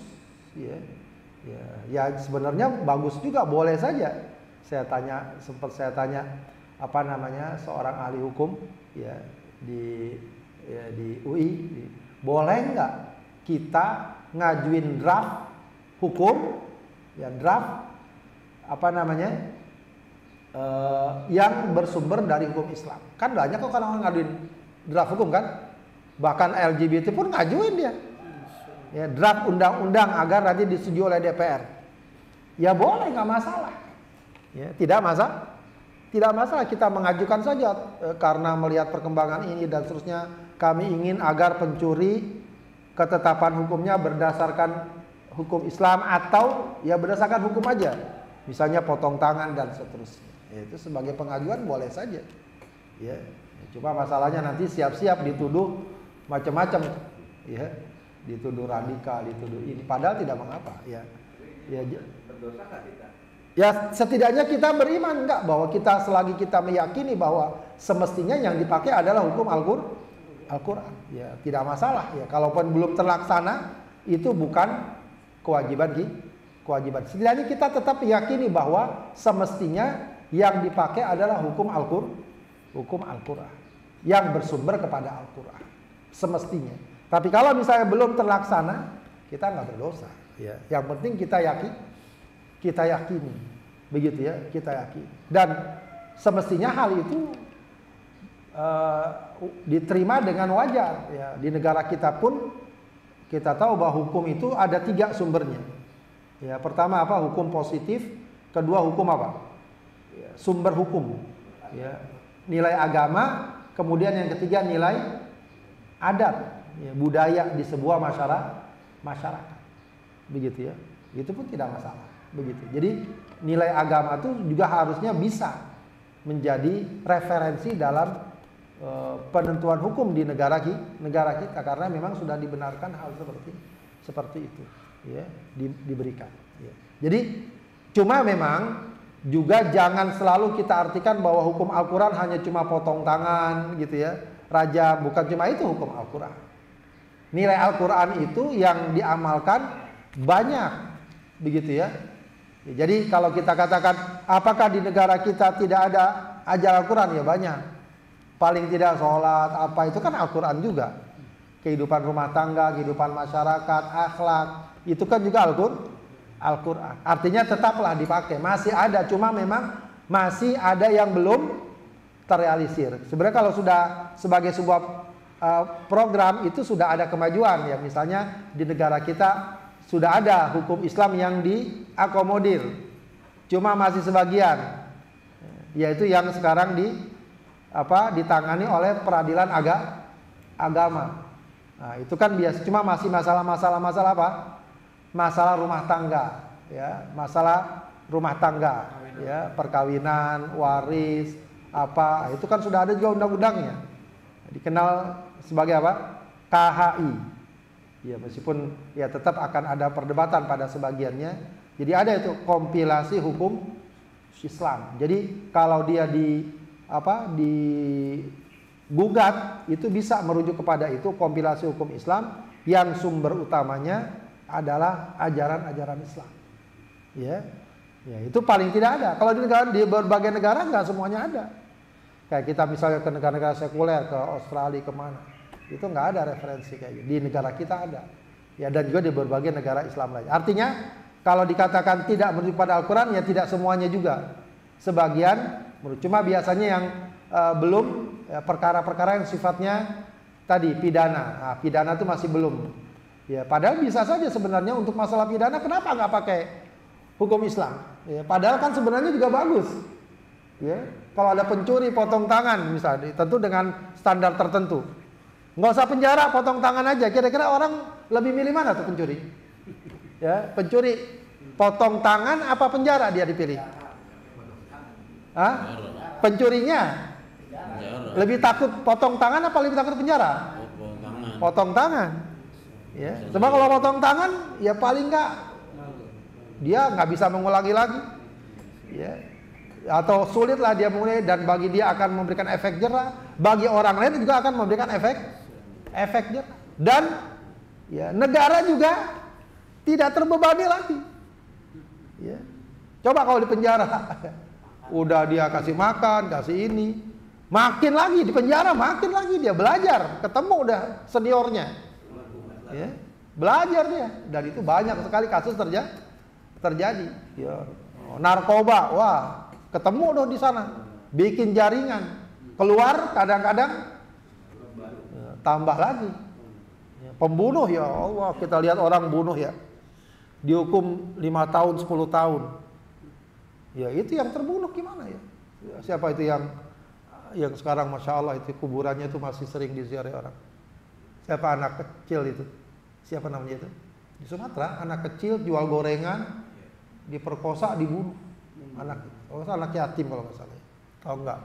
Ya. Ya sebenarnya bagus juga, boleh saja. Sempat saya tanya seorang ahli hukum ya di UI, boleh nggak kita ngajuin draft hukum ya, draft yang bersumber dari hukum Islam. Kan banyak kok orang ngajuin draft hukum kan, bahkan LGBT pun ngajuin dia. Ya, draft undang-undang agar nanti disetujui oleh DPR. Ya boleh, nggak masalah. Ya, tidak masalah kita mengajukan saja karena melihat perkembangan ini dan seterusnya. Kami ingin agar pencuri ketetapan hukumnya berdasarkan hukum Islam atau ya berdasarkan hukum aja. Misalnya potong tangan dan seterusnya. Ya, itu sebagai pengajuan boleh saja. Ya, cuma masalahnya nanti siap-siap dituduh macam-macam. Ya. Dituduh radikal, dituduh ini, padahal tidak mengapa ya. Ya berdosa kan kita? Ya setidaknya kita beriman enggak bahwa kita selagi kita meyakini bahwa semestinya yang dipakai adalah hukum Al-Quran. Ya tidak masalah ya. Kalaupun belum terlaksana itu bukan kewajiban. Setidaknya kita tetap meyakini bahwa semestinya yang dipakai adalah hukum Al-Quran yang bersumber kepada Al-Quran. Semestinya. Tapi kalau misalnya belum terlaksana, kita nggak berdosa. Ya. Yang penting kita yakini, begitu ya, kita yakini. Dan semestinya hal itu diterima dengan wajar. Ya. Di negara kita pun kita tahu bahwa hukum itu ada 3 sumbernya. Ya, pertama apa? Hukum positif, kedua hukum apa? Ya, sumber hukum. Ya, nilai agama, kemudian yang ketiga nilai adat, ya, budaya di sebuah masyarakat. Begitu ya. Itu pun tidak masalah. Begitu. Jadi nilai agama itu juga harusnya bisa menjadi referensi dalam penentuan hukum di negara kita, karena memang sudah dibenarkan hal seperti itu, ya, diberikan. Ya. Jadi cuma memang juga jangan selalu kita artikan bahwa hukum Al-Quran hanya cuma potong tangan gitu ya, raja, bukan cuma itu hukum Al-Quran. Nilai Al-Quran itu yang diamalkan banyak, begitu ya. Jadi kalau kita katakan apakah di negara kita tidak ada ajar Al-Quran, ya banyak. Paling tidak sholat apa itu kan Al-Quran juga. Kehidupan rumah tangga, kehidupan masyarakat, akhlak, itu kan juga Al-Quran. Artinya tetaplah dipakai, masih ada, cuma memang masih ada yang belum terrealisir. Sebenarnya kalau sudah sebagai sebuah program itu sudah ada kemajuan ya. Misalnya di negara kita sudah ada hukum Islam yang diakomodir, cuma masih sebagian, yaitu yang sekarang ditangani oleh peradilan agama. Nah, itu kan biasa, cuma masih masalah apa? Masalah rumah tangga, ya, masalah rumah tangga, ya, perkawinan, waris, apa, itu kan sudah ada juga undang-undangnya. Dikenal sebagai apa? KHI. Ya, meskipun ya tetap akan ada perdebatan pada sebagiannya. Jadi ada itu kompilasi hukum Islam. Jadi kalau dia digugat itu bisa merujuk kepada itu kompilasi hukum Islam yang sumber utamanya adalah ajaran-ajaran Islam. Ya. Ya, itu paling tidak ada. Kalau di berbagai negara enggak semuanya ada. Kayak kita misalnya ke negara-negara sekuler, ke Australia, kemana, itu enggak ada referensi kayak gitu. Di negara kita ada. Ya, dan juga di berbagai negara Islam lain. Artinya kalau dikatakan tidak merujuk pada Al-Quran, ya tidak semuanya juga. Sebagian cuma biasanya yang belum perkara-perkara yang sifatnya tadi pidana. Nah, pidana itu masih belum. Ya, padahal bisa saja sebenarnya untuk masalah pidana kenapa nggak pakai hukum Islam? Ya, padahal kan sebenarnya juga bagus. Ya, kalau ada pencuri potong tangan misalnya, tentu dengan standar tertentu. Nggak usah penjara, potong tangan aja. Kira-kira orang lebih milih mana tuh pencuri? Ya, pencuri potong tangan apa penjara dia dipilih? Hah? Pencurinya lebih takut potong tangan apa lebih takut penjara? Potong tangan. Ya, sebab kalau potong tangan ya paling nggak dia nggak bisa mengulangi lagi. Ya. Atau sulitlah dia mengulangi, dan bagi dia akan memberikan efek jerah, bagi orang lain juga akan memberikan efek jerah. Dan ya, negara juga tidak terbebani lagi. Ya. Coba kalau di penjara udah dia kasih makan, kasih ini, makin lagi di penjara, makin lagi dia belajar, ketemu udah seniornya, ya, belajar dia, dan itu banyak sekali kasus terjadi. Ya. Narkoba, wah, ketemu udah di sana, bikin jaringan, keluar kadang-kadang ya, tambah lagi. Ya, pembunuh, ya Allah, kita lihat orang bunuh ya, dihukum 5 tahun, 10 tahun. Ya itu yang terbunuh gimana ya? Ya, siapa itu yang sekarang Masya Allah itu kuburannya itu masih sering diziarahi orang? Siapa anak kecil itu? Siapa namanya itu? Di Sumatera, anak kecil jual gorengan, diperkosa, dibunuh. Anak yatim kalau nggak salah. Tahu nggak?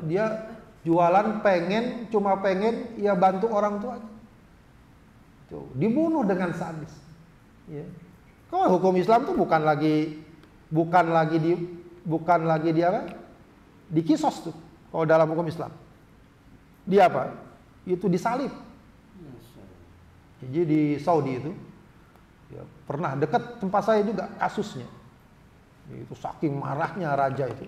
Dia jualan cuma pengen ya bantu orang tua. Tuh, dibunuh dengan sadis. Ya. Kalau hukum Islam tuh bukan lagi di apa? Di kisos tuh. Kalau dalam hukum Islam. Dia apa? Itu disalib. Jadi di Saudi itu ya, pernah dekat tempat saya juga kasusnya. Itu saking marahnya raja itu.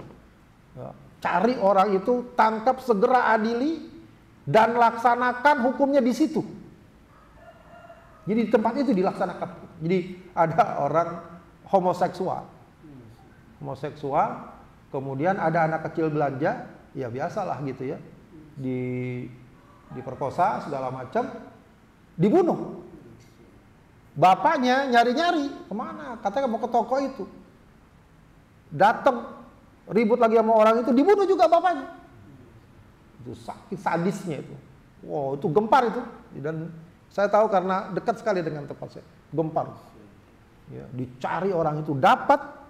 Ya, cari orang itu, tangkap, segera adili dan laksanakan hukumnya di situ. Jadi di tempat itu dilaksanakan. Jadi ada orang homoseksual, kemudian ada anak kecil belanja, ya biasalah gitu ya, diperkosa segala macam, dibunuh. Bapaknya nyari-nyari kemana? Katanya mau ke toko itu. Datang ribut lagi sama orang itu, dibunuh juga bapaknya. Itu sakit sadisnya itu. Wow, itu gempar itu. Dan saya tahu karena dekat sekali dengan tempat saya. Gempar. Ya, dicari orang itu, dapat.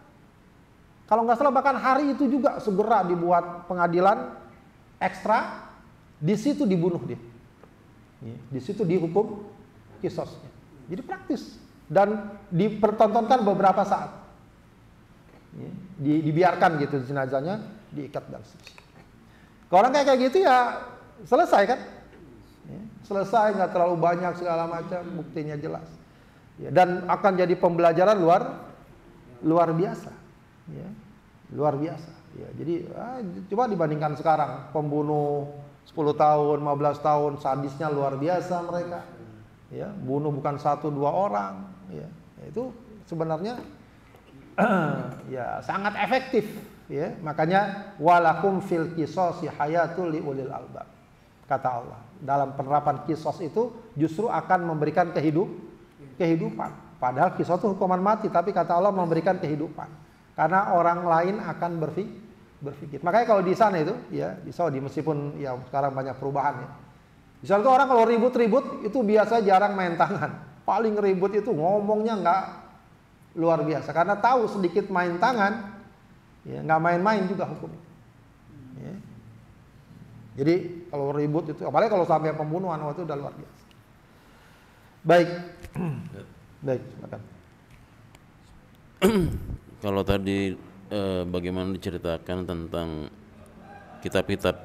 Kalau nggak salah bahkan hari itu juga segera dibuat pengadilan ekstra. Di situ dibunuh dia. Ya, di situ dihukum qisasnya. Jadi praktis dan dipertontonkan beberapa saat. Ya, dibiarkan gitu jenazahnya, diikat dan seterusnya. Kalau orang kayak gitu ya selesai kan? Ya, selesai, nggak terlalu banyak segala macam, buktinya jelas. Ya, dan akan jadi pembelajaran luar biasa. Ya, luar biasa. Ya, jadi coba dibandingkan sekarang, pembunuh 10 tahun, 15 tahun, sadisnya luar biasa mereka. Ya, bunuh bukan 1-2 orang. Ya, itu sebenarnya ya sangat efektif. Ya, makanya walakum fil qisasi hayatul liulil albab. Kata Allah, dalam penerapan kisos itu justru akan memberikan kehidupan. Padahal kisos itu hukuman mati, tapi kata Allah memberikan kehidupan. Karena orang lain akan berpikir. Makanya kalau di sana itu, ya di Saudi, meskipun ya sekarang banyak perubahan ya. Di sana tuh orang kalau ribut-ribut itu biasa jarang main tangan. Paling ribut itu ngomongnya nggak luar biasa. Karena tahu sedikit main tangan, ya nggak main-main juga hukum. Ya. Jadi kalau ribut itu, apalagi kalau sampai pembunuhan, itu udah luar biasa. Baik, baik, silakan. Kalau tadi bagaimana diceritakan tentang kitab-kitab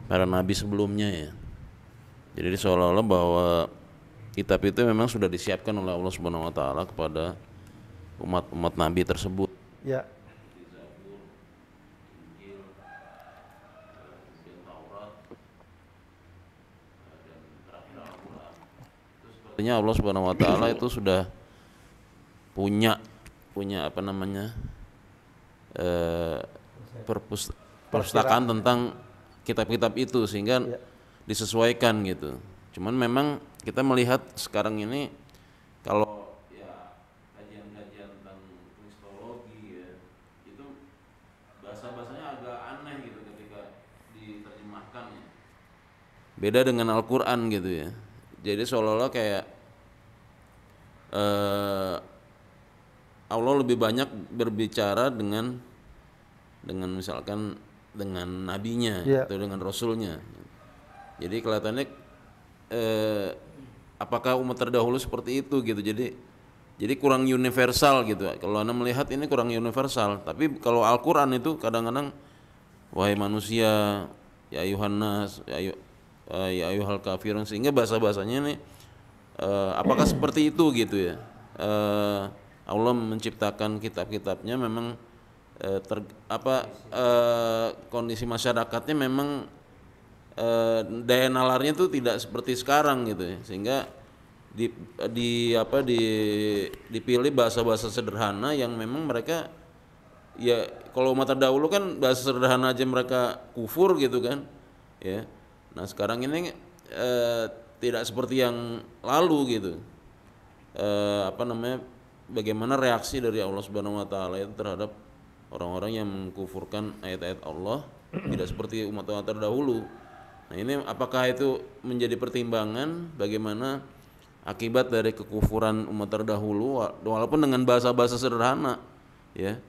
para nabi sebelumnya ya. Jadi seolah-olah bahwa kitab itu memang sudah disiapkan oleh Allah Subhanahu wa taala kepada umat nabi tersebut. Ya. Artinya Allah Subhanahu wa taala itu sudah punya apa namanya? Perpustakaan tentang kitab-kitab itu sehingga disesuaikan gitu. Cuman memang kita melihat sekarang ini kalau ya kajian-kajian tentang kristologi ya, itu bahasa-bahasanya agak aneh gitu ketika diterjemahkan ya. Beda dengan Al-Qur'an gitu ya. Jadi seolah-olah kayak Allah lebih banyak berbicara dengan misalkan dengan nabinya atau dengan rasulnya. Jadi kelihatannya apakah umat terdahulu seperti itu gitu. Jadi kurang universal gitu. Kalau Anda melihat ini kurang universal. Tapi kalau Al-Qur'an itu kadang-kadang wahai manusia, ya ayuhan nas, ya ayuhal kafirun, sehingga bahasa-bahasanya ini apakah seperti itu gitu ya. Allah menciptakan kitab-kitabnya memang kondisi masyarakatnya memang daya nalarnya itu tidak seperti sekarang gitu ya, sehingga dipilih bahasa-bahasa sederhana yang memang mereka ya kalau umat terdahulu kan bahasa sederhana aja mereka kufur gitu kan ya. Nah sekarang ini tidak seperti yang lalu gitu. Bagaimana reaksi dari Allah Subhanahu wa taala itu terhadap orang-orang yang mengkufurkan ayat-ayat Allah tidak seperti umat-umat terdahulu. Nah, ini apakah itu menjadi pertimbangan bagaimana akibat dari kekufuran umat terdahulu walaupun dengan bahasa-bahasa sederhana ya.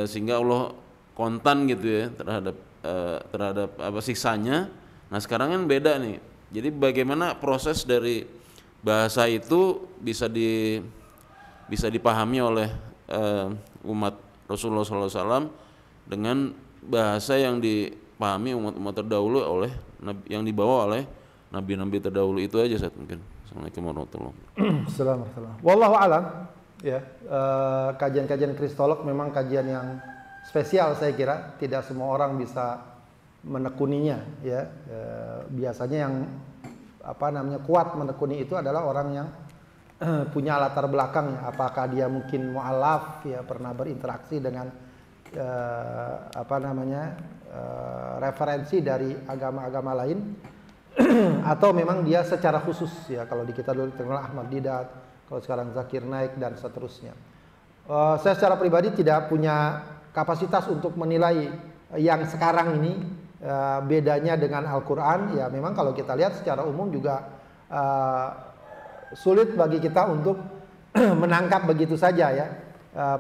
Sehingga Allah kontan gitu ya terhadap siksanya. Nah, sekarang kan beda nih. Jadi bagaimana proses dari bahasa itu bisa dipahami oleh umat Rasulullah SAW dengan bahasa yang dipahami umat-umat terdahulu yang dibawa oleh nabi-nabi terdahulu itu aja Ustaz mungkin. Assalamualaikum warahmatullahi wabarakatuh. Assalamualaikum. Wallahu alam. Ya, kajian-kajian kristolog memang kajian yang spesial saya kira. Tidak semua orang bisa menekuninya ya. Biasanya yang kuat menekuni itu adalah orang yang punya latar belakang ya, apakah dia mungkin mu'alaf ya, pernah berinteraksi dengan referensi dari agama-agama lain atau memang dia secara khusus ya, kalau di kita dulu terkenal Ahmad Didat, kalau sekarang Zakir Naik dan seterusnya. Saya secara pribadi tidak punya kapasitas untuk menilai yang sekarang ini bedanya dengan Al-Quran. Ya memang kalau kita lihat secara umum juga sulit bagi kita untuk menangkap begitu saja ya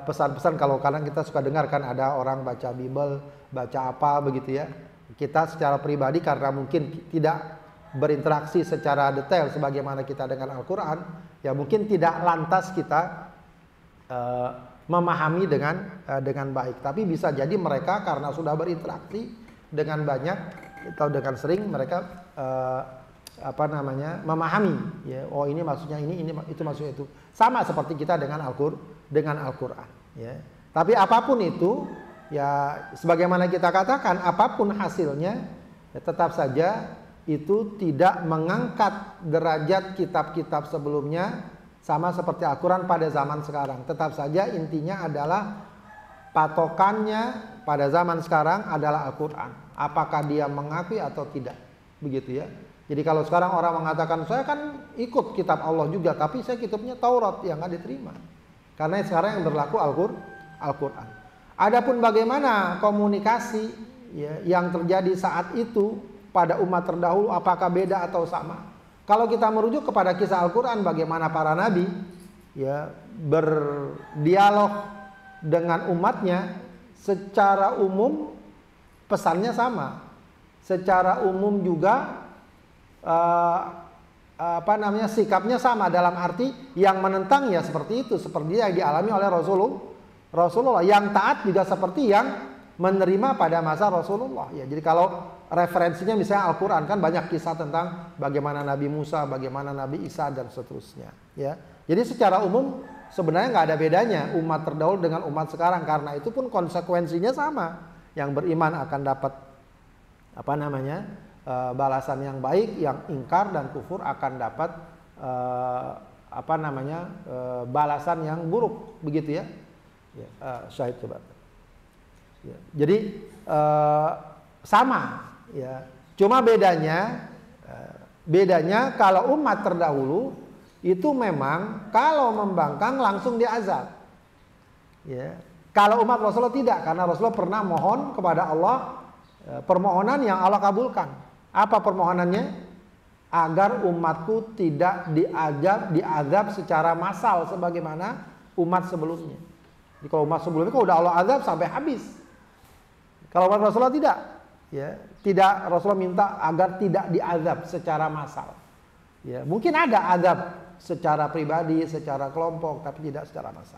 pesan-pesan. Kalau kadang kita suka dengar kan ada orang baca Bible, baca apa begitu ya. Kita secara pribadi karena mungkin tidak berinteraksi secara detail sebagaimana kita dengan Al-Quran, ya mungkin tidak lantas kita memahami dengan baik. Tapi bisa jadi mereka karena sudah berinteraksi dengan banyak atau dengan sering, mereka memahami ya, oh ini maksudnya ini itu maksudnya itu. Sama seperti kita dengan Al-Quran ya. Tapi apapun itu ya, sebagaimana kita katakan, apapun hasilnya ya, tetap saja itu tidak mengangkat derajat kitab-kitab sebelumnya sama seperti Al-Quran pada zaman sekarang. Tetap saja intinya adalah patokannya pada zaman sekarang adalah Al-Quran. Apakah dia mengakui atau tidak, begitu ya. Jadi kalau sekarang orang mengatakan saya kan ikut kitab Allah juga, tapi saya kitabnya Taurat, yang nggak diterima. Karena sekarang yang berlaku Al-Quran. Adapun bagaimana komunikasi ya, yang terjadi saat itu pada umat terdahulu, apakah beda atau sama? Kalau kita merujuk kepada kisah Al-Quran, bagaimana para nabi ya berdialog dengan umatnya, secara umum pesannya sama. Secara umum juga sikapnya sama, dalam arti yang menentang ya seperti itu, seperti yang dialami oleh Rasulullah. Yang taat juga seperti yang menerima pada masa Rasulullah ya. Jadi kalau referensinya misalnya Al-Quran, kan banyak kisah tentang bagaimana Nabi Musa, bagaimana Nabi Isa dan seterusnya ya. Jadi secara umum sebenarnya nggak ada bedanya umat terdahulu dengan umat sekarang, karena itu pun konsekuensinya sama. Yang beriman akan dapat balasan yang baik, yang ingkar dan kufur akan dapat balasan yang buruk, begitu ya. Syahid coba. Ya, jadi sama ya. Cuma bedanya kalau umat terdahulu itu memang kalau membangkang langsung diazab. Ya. Kalau umat Rasulullah tidak, karena Rasulullah pernah mohon kepada Allah permohonan yang Allah kabulkan. Apa permohonannya? Agar umatku tidak diazab secara massal sebagaimana umat sebelumnya. Jadi kalau umat sebelumnya kan udah Allah azab sampai habis. Kalau umat Rasulullah tidak, ya, tidak, Rasulullah minta agar tidak diazab secara massal. Ya, mungkin ada azab secara pribadi, secara kelompok, tapi tidak secara massal.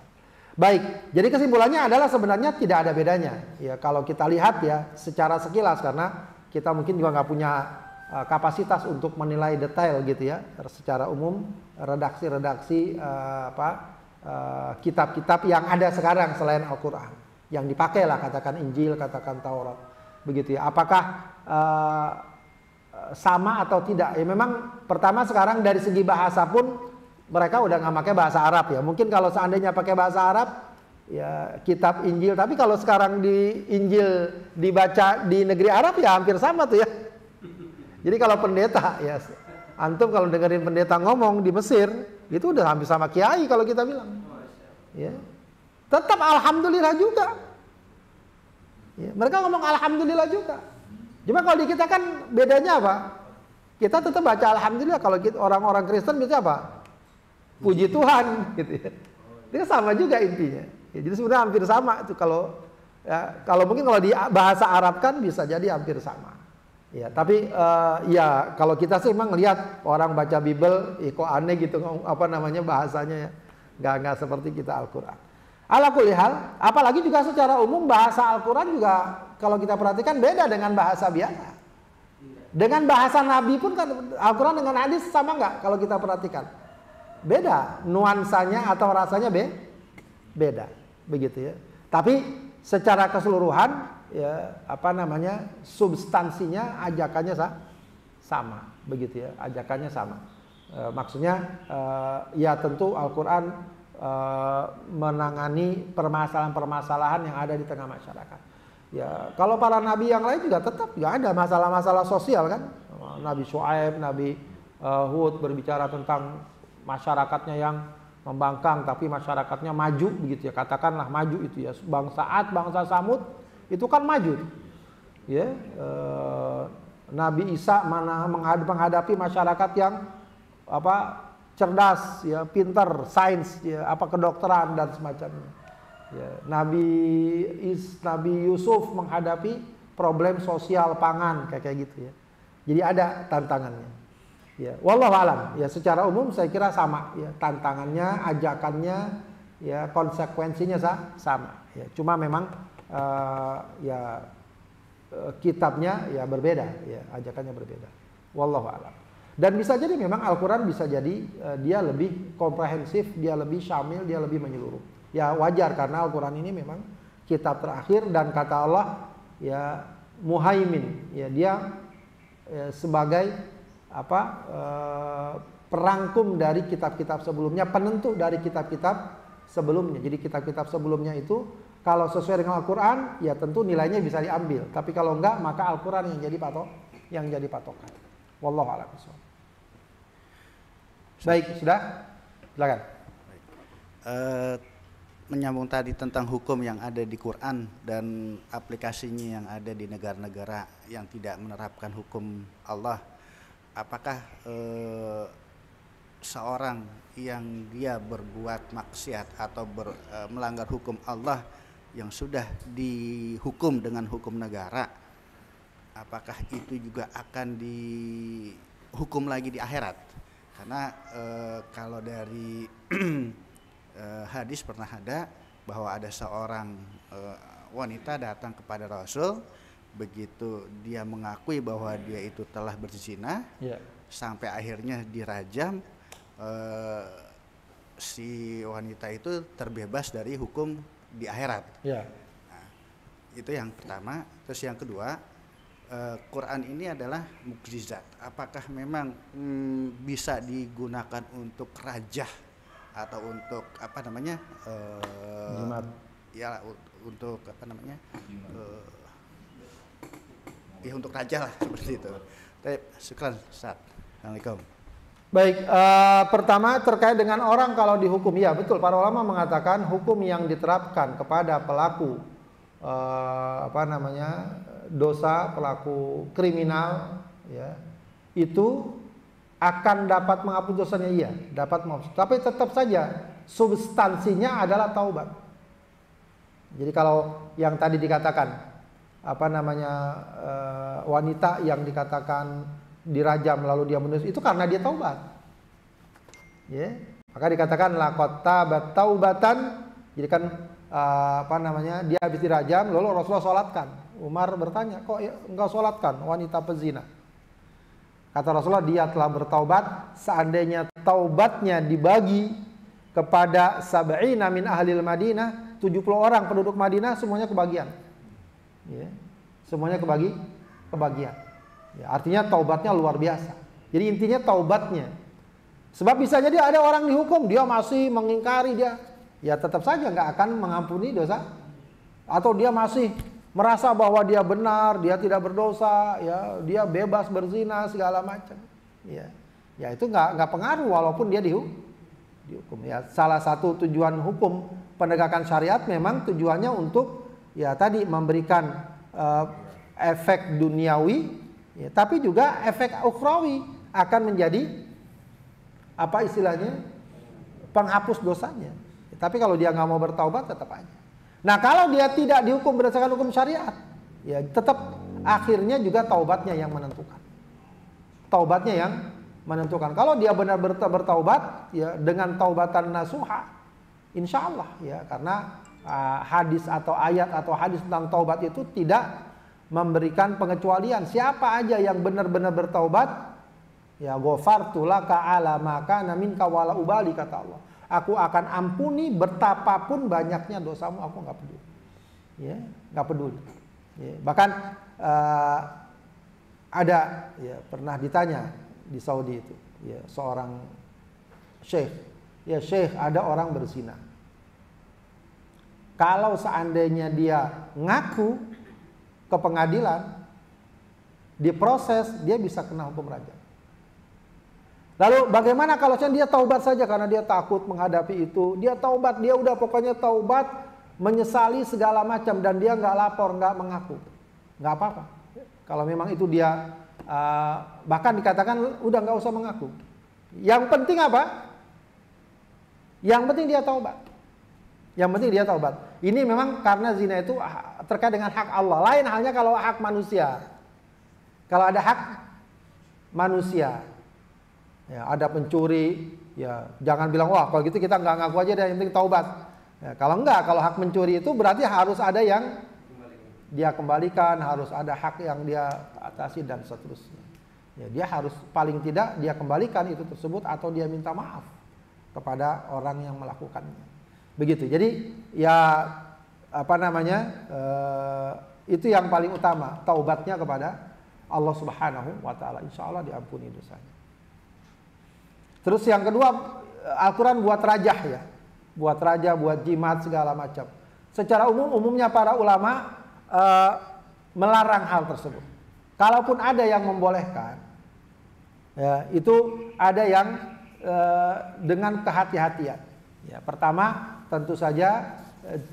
Baik, jadi kesimpulannya adalah sebenarnya tidak ada bedanya. Ya, kalau kita lihat ya secara sekilas, karena kita mungkin juga nggak punya kapasitas untuk menilai detail gitu ya. Secara umum redaksi-redaksi kitab-kitab yang ada sekarang selain Al-Quran, yang dipakai lah, katakan Injil, katakan Taurat, begitu ya. Apakah sama atau tidak? Ya memang pertama sekarang dari segi bahasa pun mereka udah nggak pakai bahasa Arab ya. Mungkin kalau seandainya pakai bahasa Arab ya kitab Injil, tapi kalau sekarang di Injil dibaca di negeri Arab ya hampir sama tuh ya. Jadi kalau pendeta ya, antum kalau dengerin pendeta ngomong di Mesir itu udah hampir sama kiai kalau kita bilang. Ya. Tetap alhamdulillah juga. Ya, mereka ngomong alhamdulillah juga. Cuma kalau di kita kan bedanya apa? Kita tetap baca alhamdulillah. Kalau orang-orang Kristen biasanya apa? Puji Tuhan gitu ya. Itu sama juga intinya. Ya, jadi sebenarnya hampir sama itu kalau mungkin kalau di bahasa Arab kan bisa jadi hampir sama. Ya, tapi ya kalau kita sih memang lihat orang baca Bible, kok aneh gitu bahasanya ya. Nggak seperti kita Al-Quran. Ala kulli hal, apalagi juga secara umum bahasa Al-Quran juga kalau kita perhatikan beda dengan bahasa biasa. Dengan bahasa Nabi pun kan Al-Quran dengan hadis sama nggak kalau kita perhatikan? Beda, nuansanya atau rasanya beda, begitu ya. Tapi secara keseluruhan ya substansinya ajakannya sama, begitu ya, ajakannya sama. Maksudnya ya tentu Al-Quran menangani permasalahan-permasalahan yang ada di tengah masyarakat. Ya, kalau para nabi yang lain juga tetap juga ada masalah-masalah sosial kan. Nabi Syuaib, Nabi Hud berbicara tentang masyarakatnya yang membangkang tapi masyarakatnya maju begitu ya, katakanlah maju itu ya. Bangsa Ad, bangsa Samud itu kan maju. Ya, Nabi Isa mana menghadapi masyarakat yang cerdas ya, pintar, sains ya, kedokteran dan semacamnya. Ya, Nabi Yusuf menghadapi problem sosial pangan kayak gitu ya. Jadi ada tantangannya. Ya, wallahu alam. Ya, secara umum saya kira sama ya, tantangannya, ajakannya, ya konsekuensinya sama. Ya, cuma memang kitabnya ya berbeda, ya ajakannya berbeda. Wallahu alam. Dan bisa jadi memang Al-Quran bisa jadi dia lebih komprehensif, dia lebih syamil, dia lebih menyeluruh. Ya wajar karena Al-Quran ini memang kitab terakhir dan kata Allah ya muhaimin, ya dia sebagai perangkum dari kitab-kitab sebelumnya, penentu dari kitab-kitab sebelumnya. Jadi kitab-kitab sebelumnya itu kalau sesuai dengan Al-Quran ya tentu nilainya bisa diambil. Tapi kalau enggak maka Al-Quran yang jadi patokan. Wallahu a'lam bishawab. Baik, sudah? Silakan. Menyambung tadi tentang hukum yang ada di Quran dan aplikasinya yang ada di negara-negara yang tidak menerapkan hukum Allah. Apakah seorang yang dia berbuat maksiat atau melanggar hukum Allah yang sudah dihukum dengan hukum negara, apakah itu juga akan dihukum lagi di akhirat? Karena kalau dari hadis pernah ada bahwa ada seorang wanita datang kepada Rasul, begitu dia mengakui bahwa dia itu telah berzina, sampai akhirnya dirajam, si wanita itu terbebas dari hukum di akhirat. Nah, itu yang pertama. Terus yang kedua, Quran ini adalah mukjizat. Apakah memang bisa digunakan untuk rajah atau untuk ya untuk ya untuk raja lah seperti itu. Sekian, Ustaz. Assalamualaikum. Baik, pertama terkait dengan orang kalau dihukum, ya betul, para ulama mengatakan hukum yang diterapkan kepada pelaku dosa, pelaku kriminal, ya itu akan dapat menghapus dosanya, iya, dapat menghapus. Tapi tetap saja substansinya adalah taubat. Jadi kalau yang tadi dikatakan wanita yang dikatakan dirajam lalu dia menulis itu karena dia taubat. Ya, maka dikatakan laqad tabat taubatan. Jadi kan dia habis dirajam lalu Rasulullah sholatkan. Umar bertanya, kok engkau sholatkan wanita pezina? Kata Rasulullah, dia telah bertaubat. Seandainya taubatnya dibagi kepada sab'ina min ahlil Madinah, 70 orang penduduk Madinah semuanya kebagian. Ya, semuanya kebagian. Ya, artinya taubatnya luar biasa. Jadi intinya taubatnya. Sebab bisa jadi ada orang dihukum, dia masih mengingkari, ya tetap saja nggak akan mengampuni dosa. Atau dia masih merasa bahwa dia benar, dia tidak berdosa, ya dia bebas berzina segala macam. Ya itu nggak pengaruh walaupun dia dihukum. Ya salah satu tujuan hukum penegakan syariat memang tujuannya untuk ya tadi memberikan efek duniawi, ya, tapi juga efek ukhrawi akan menjadi penghapus dosanya. Ya, tapi kalau dia nggak mau bertaubat tetap aja. Nah kalau dia tidak dihukum berdasarkan hukum syariat, ya tetap akhirnya juga taubatnya yang menentukan. Taubatnya yang menentukan. Kalau dia benar bertaubat, ya dengan taubatan nasuha, insya Allah, ya karena hadis atau ayat atau hadis tentang taubat itu tidak memberikan pengecualian. Siapa aja yang benar-benar bertaubat, ya ghafartu laka ala ma kana minka wala ubali, kata Allah. Aku akan ampuni betapapun banyaknya dosamu, aku nggak peduli. Ya, nggak peduli. Ya, bahkan ada ya pernah ditanya di Saudi itu, ya seorang syekh, ya syekh ada orang berzina. Kalau seandainya dia ngaku ke pengadilan, diproses, dia bisa kena hukum rajam. Lalu bagaimana kalau dia taubat saja karena dia takut menghadapi itu, dia taubat, dia udah pokoknya taubat, menyesali segala macam dan dia nggak lapor, nggak mengaku, nggak apa-apa. Kalau memang itu dia bahkan dikatakan udah nggak usah mengaku. Yang penting apa? Yang penting dia taubat. Yang penting dia taubat. Ini memang karena zina itu terkait dengan hak Allah. Lain halnya kalau hak manusia. Kalau ada hak manusia, ya, ada pencuri, ya jangan bilang wah kalau gitu kita nggak ngaku aja deh, yang penting taubat. Ya, kalau enggak, kalau hak mencuri itu berarti harus ada yang dia kembalikan, harus ada hak yang dia atasi dan seterusnya. Ya, dia harus paling tidak dia kembalikan itu tersebut atau dia minta maaf kepada orang yang melakukannya. Begitu. Jadi ya apa namanya? Itu yang paling utama, taubatnya kepada Allah Subhanahu wa taala. Insyaallah diampuni dosanya. Terus yang kedua, Al-Qur'an buat rajah ya. Buat raja, buat jimat segala macam. Secara umumnya para ulama melarang hal tersebut. Kalaupun ada yang membolehkan, ya, itu ada yang dengan kehati-hatian. Ya, pertama, tentu saja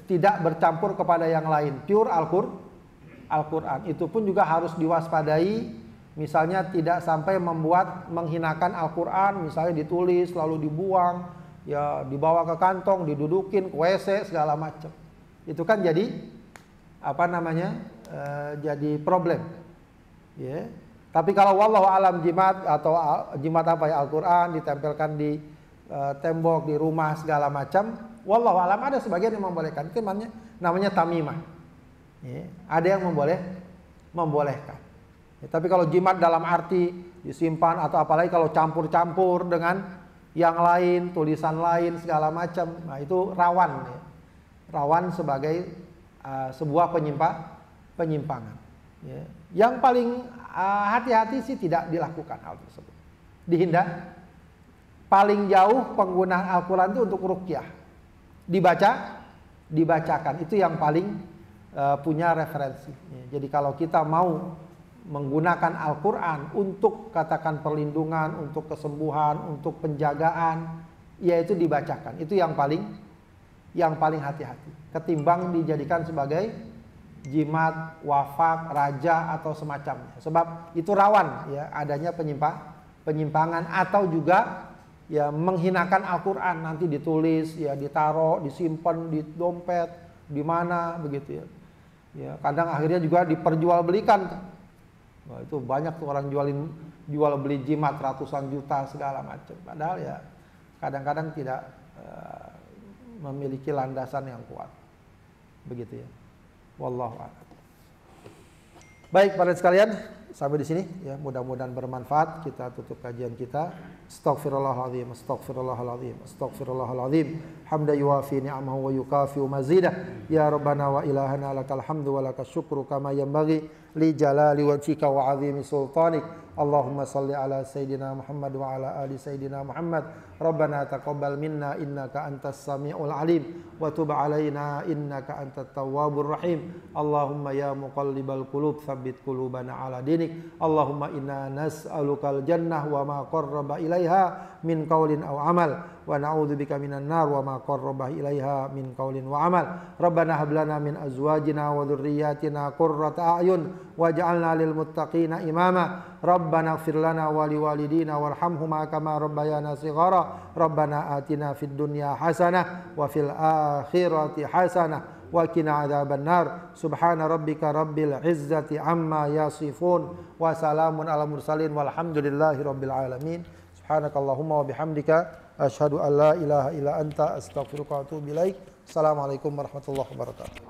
tidak bercampur kepada yang lain. Pure Al-Quran. Itu pun juga harus diwaspadai. Misalnya tidak sampai menghinakan Al-Quran, misalnya ditulis lalu dibuang, ya dibawa ke kantong, didudukin ke WC segala macam. Itu kan jadi apa namanya? Jadi problem. Ya. Tapi kalau wallahu alam jimat atau jimat apa ya Al-Quran ditempelkan di tembok di rumah segala macam, wallahu alam ada sebagian yang membolehkan. Itu namanya tamimah. Ya, ada yang membolehkan. Ya, tapi kalau jimat dalam arti disimpan atau apalagi kalau campur-campur dengan yang lain, tulisan lain segala macam, nah itu rawan. Ya. Rawan sebagai sebuah penyimpangan. Ya. Yang paling hati-hati sih tidak dilakukan hal tersebut. Dihindar. Paling jauh penggunaan Al-Quran itu untuk ruqyah. Dibacakan. Itu yang paling punya referensi. Ya, jadi kalau kita mau menggunakan Al-Quran untuk katakan perlindungan, untuk kesembuhan, untuk penjagaan, yaitu dibacakan. Itu yang paling hati-hati. Ketimbang dijadikan sebagai jimat, wafak, raja atau semacamnya. Sebab itu rawan ya adanya penyimpangan atau juga ya menghinakan Al-Quran, nanti ditulis, ya ditaruh, disimpan di dompet, di mana begitu ya. Ya, kadang akhirnya juga diperjualbelikan. Wah, itu banyak tuh orang jual beli jimat ratusan juta segala macam. Padahal ya kadang-kadang tidak memiliki landasan yang kuat. Begitu ya. Wallahu a'lam. Baik para sekalian, sampai di sini ya, mudah-mudahan bermanfaat. Kita tutup kajian kita. Astaghfirullahaladzim, astaghfirullahaladzim, astaghfirullahaladzim. Hamda yuwafi ni'amahu wa yukafi mazidah. Ya Rabbana wa ilahana lakal hamdu wa lakal syukru kama yanbaghi li jalali wajhika wa azimi sultanik. Allahumma salli ala Sayyidina Muhammad wa ala ali Sayyidina Muhammad. Rabbana taqabbal minna innaka antas sami'ul alim wa tub alaina innaka antat tawwabur rahim. Allahumma ya muqallibal qulub tsabbit qulubana ala dinik. Allahumma inna nas'alukal jannah wa ma qarraba ilaiha min qaulin aw amal wa na'udzubika minan nar wa ma qarraba ilaiha min qaulin wa amal. Rabbana hab lana min azwajina wa dhurriyyatina qurrata a'yun waj'alna lil muttaqina imama. Rabbana ighfir lana wa liwalidina warhamhuma kama rabbayana shighara. Rabbana atina fid dunya hasanah wa fil akhirati hasanah wa qina adzabannar. Subhana rabbika rabbil izzati amma yasifun wa salamun alal mursalin walhamdulillahi rabbil alamin. Subhanakallahumma wa bihamdika asyhadu an la ilaha illa anta astaghfiruka wa atubu ilaik. Assalamualaikum warahmatullahi wabarakatuh.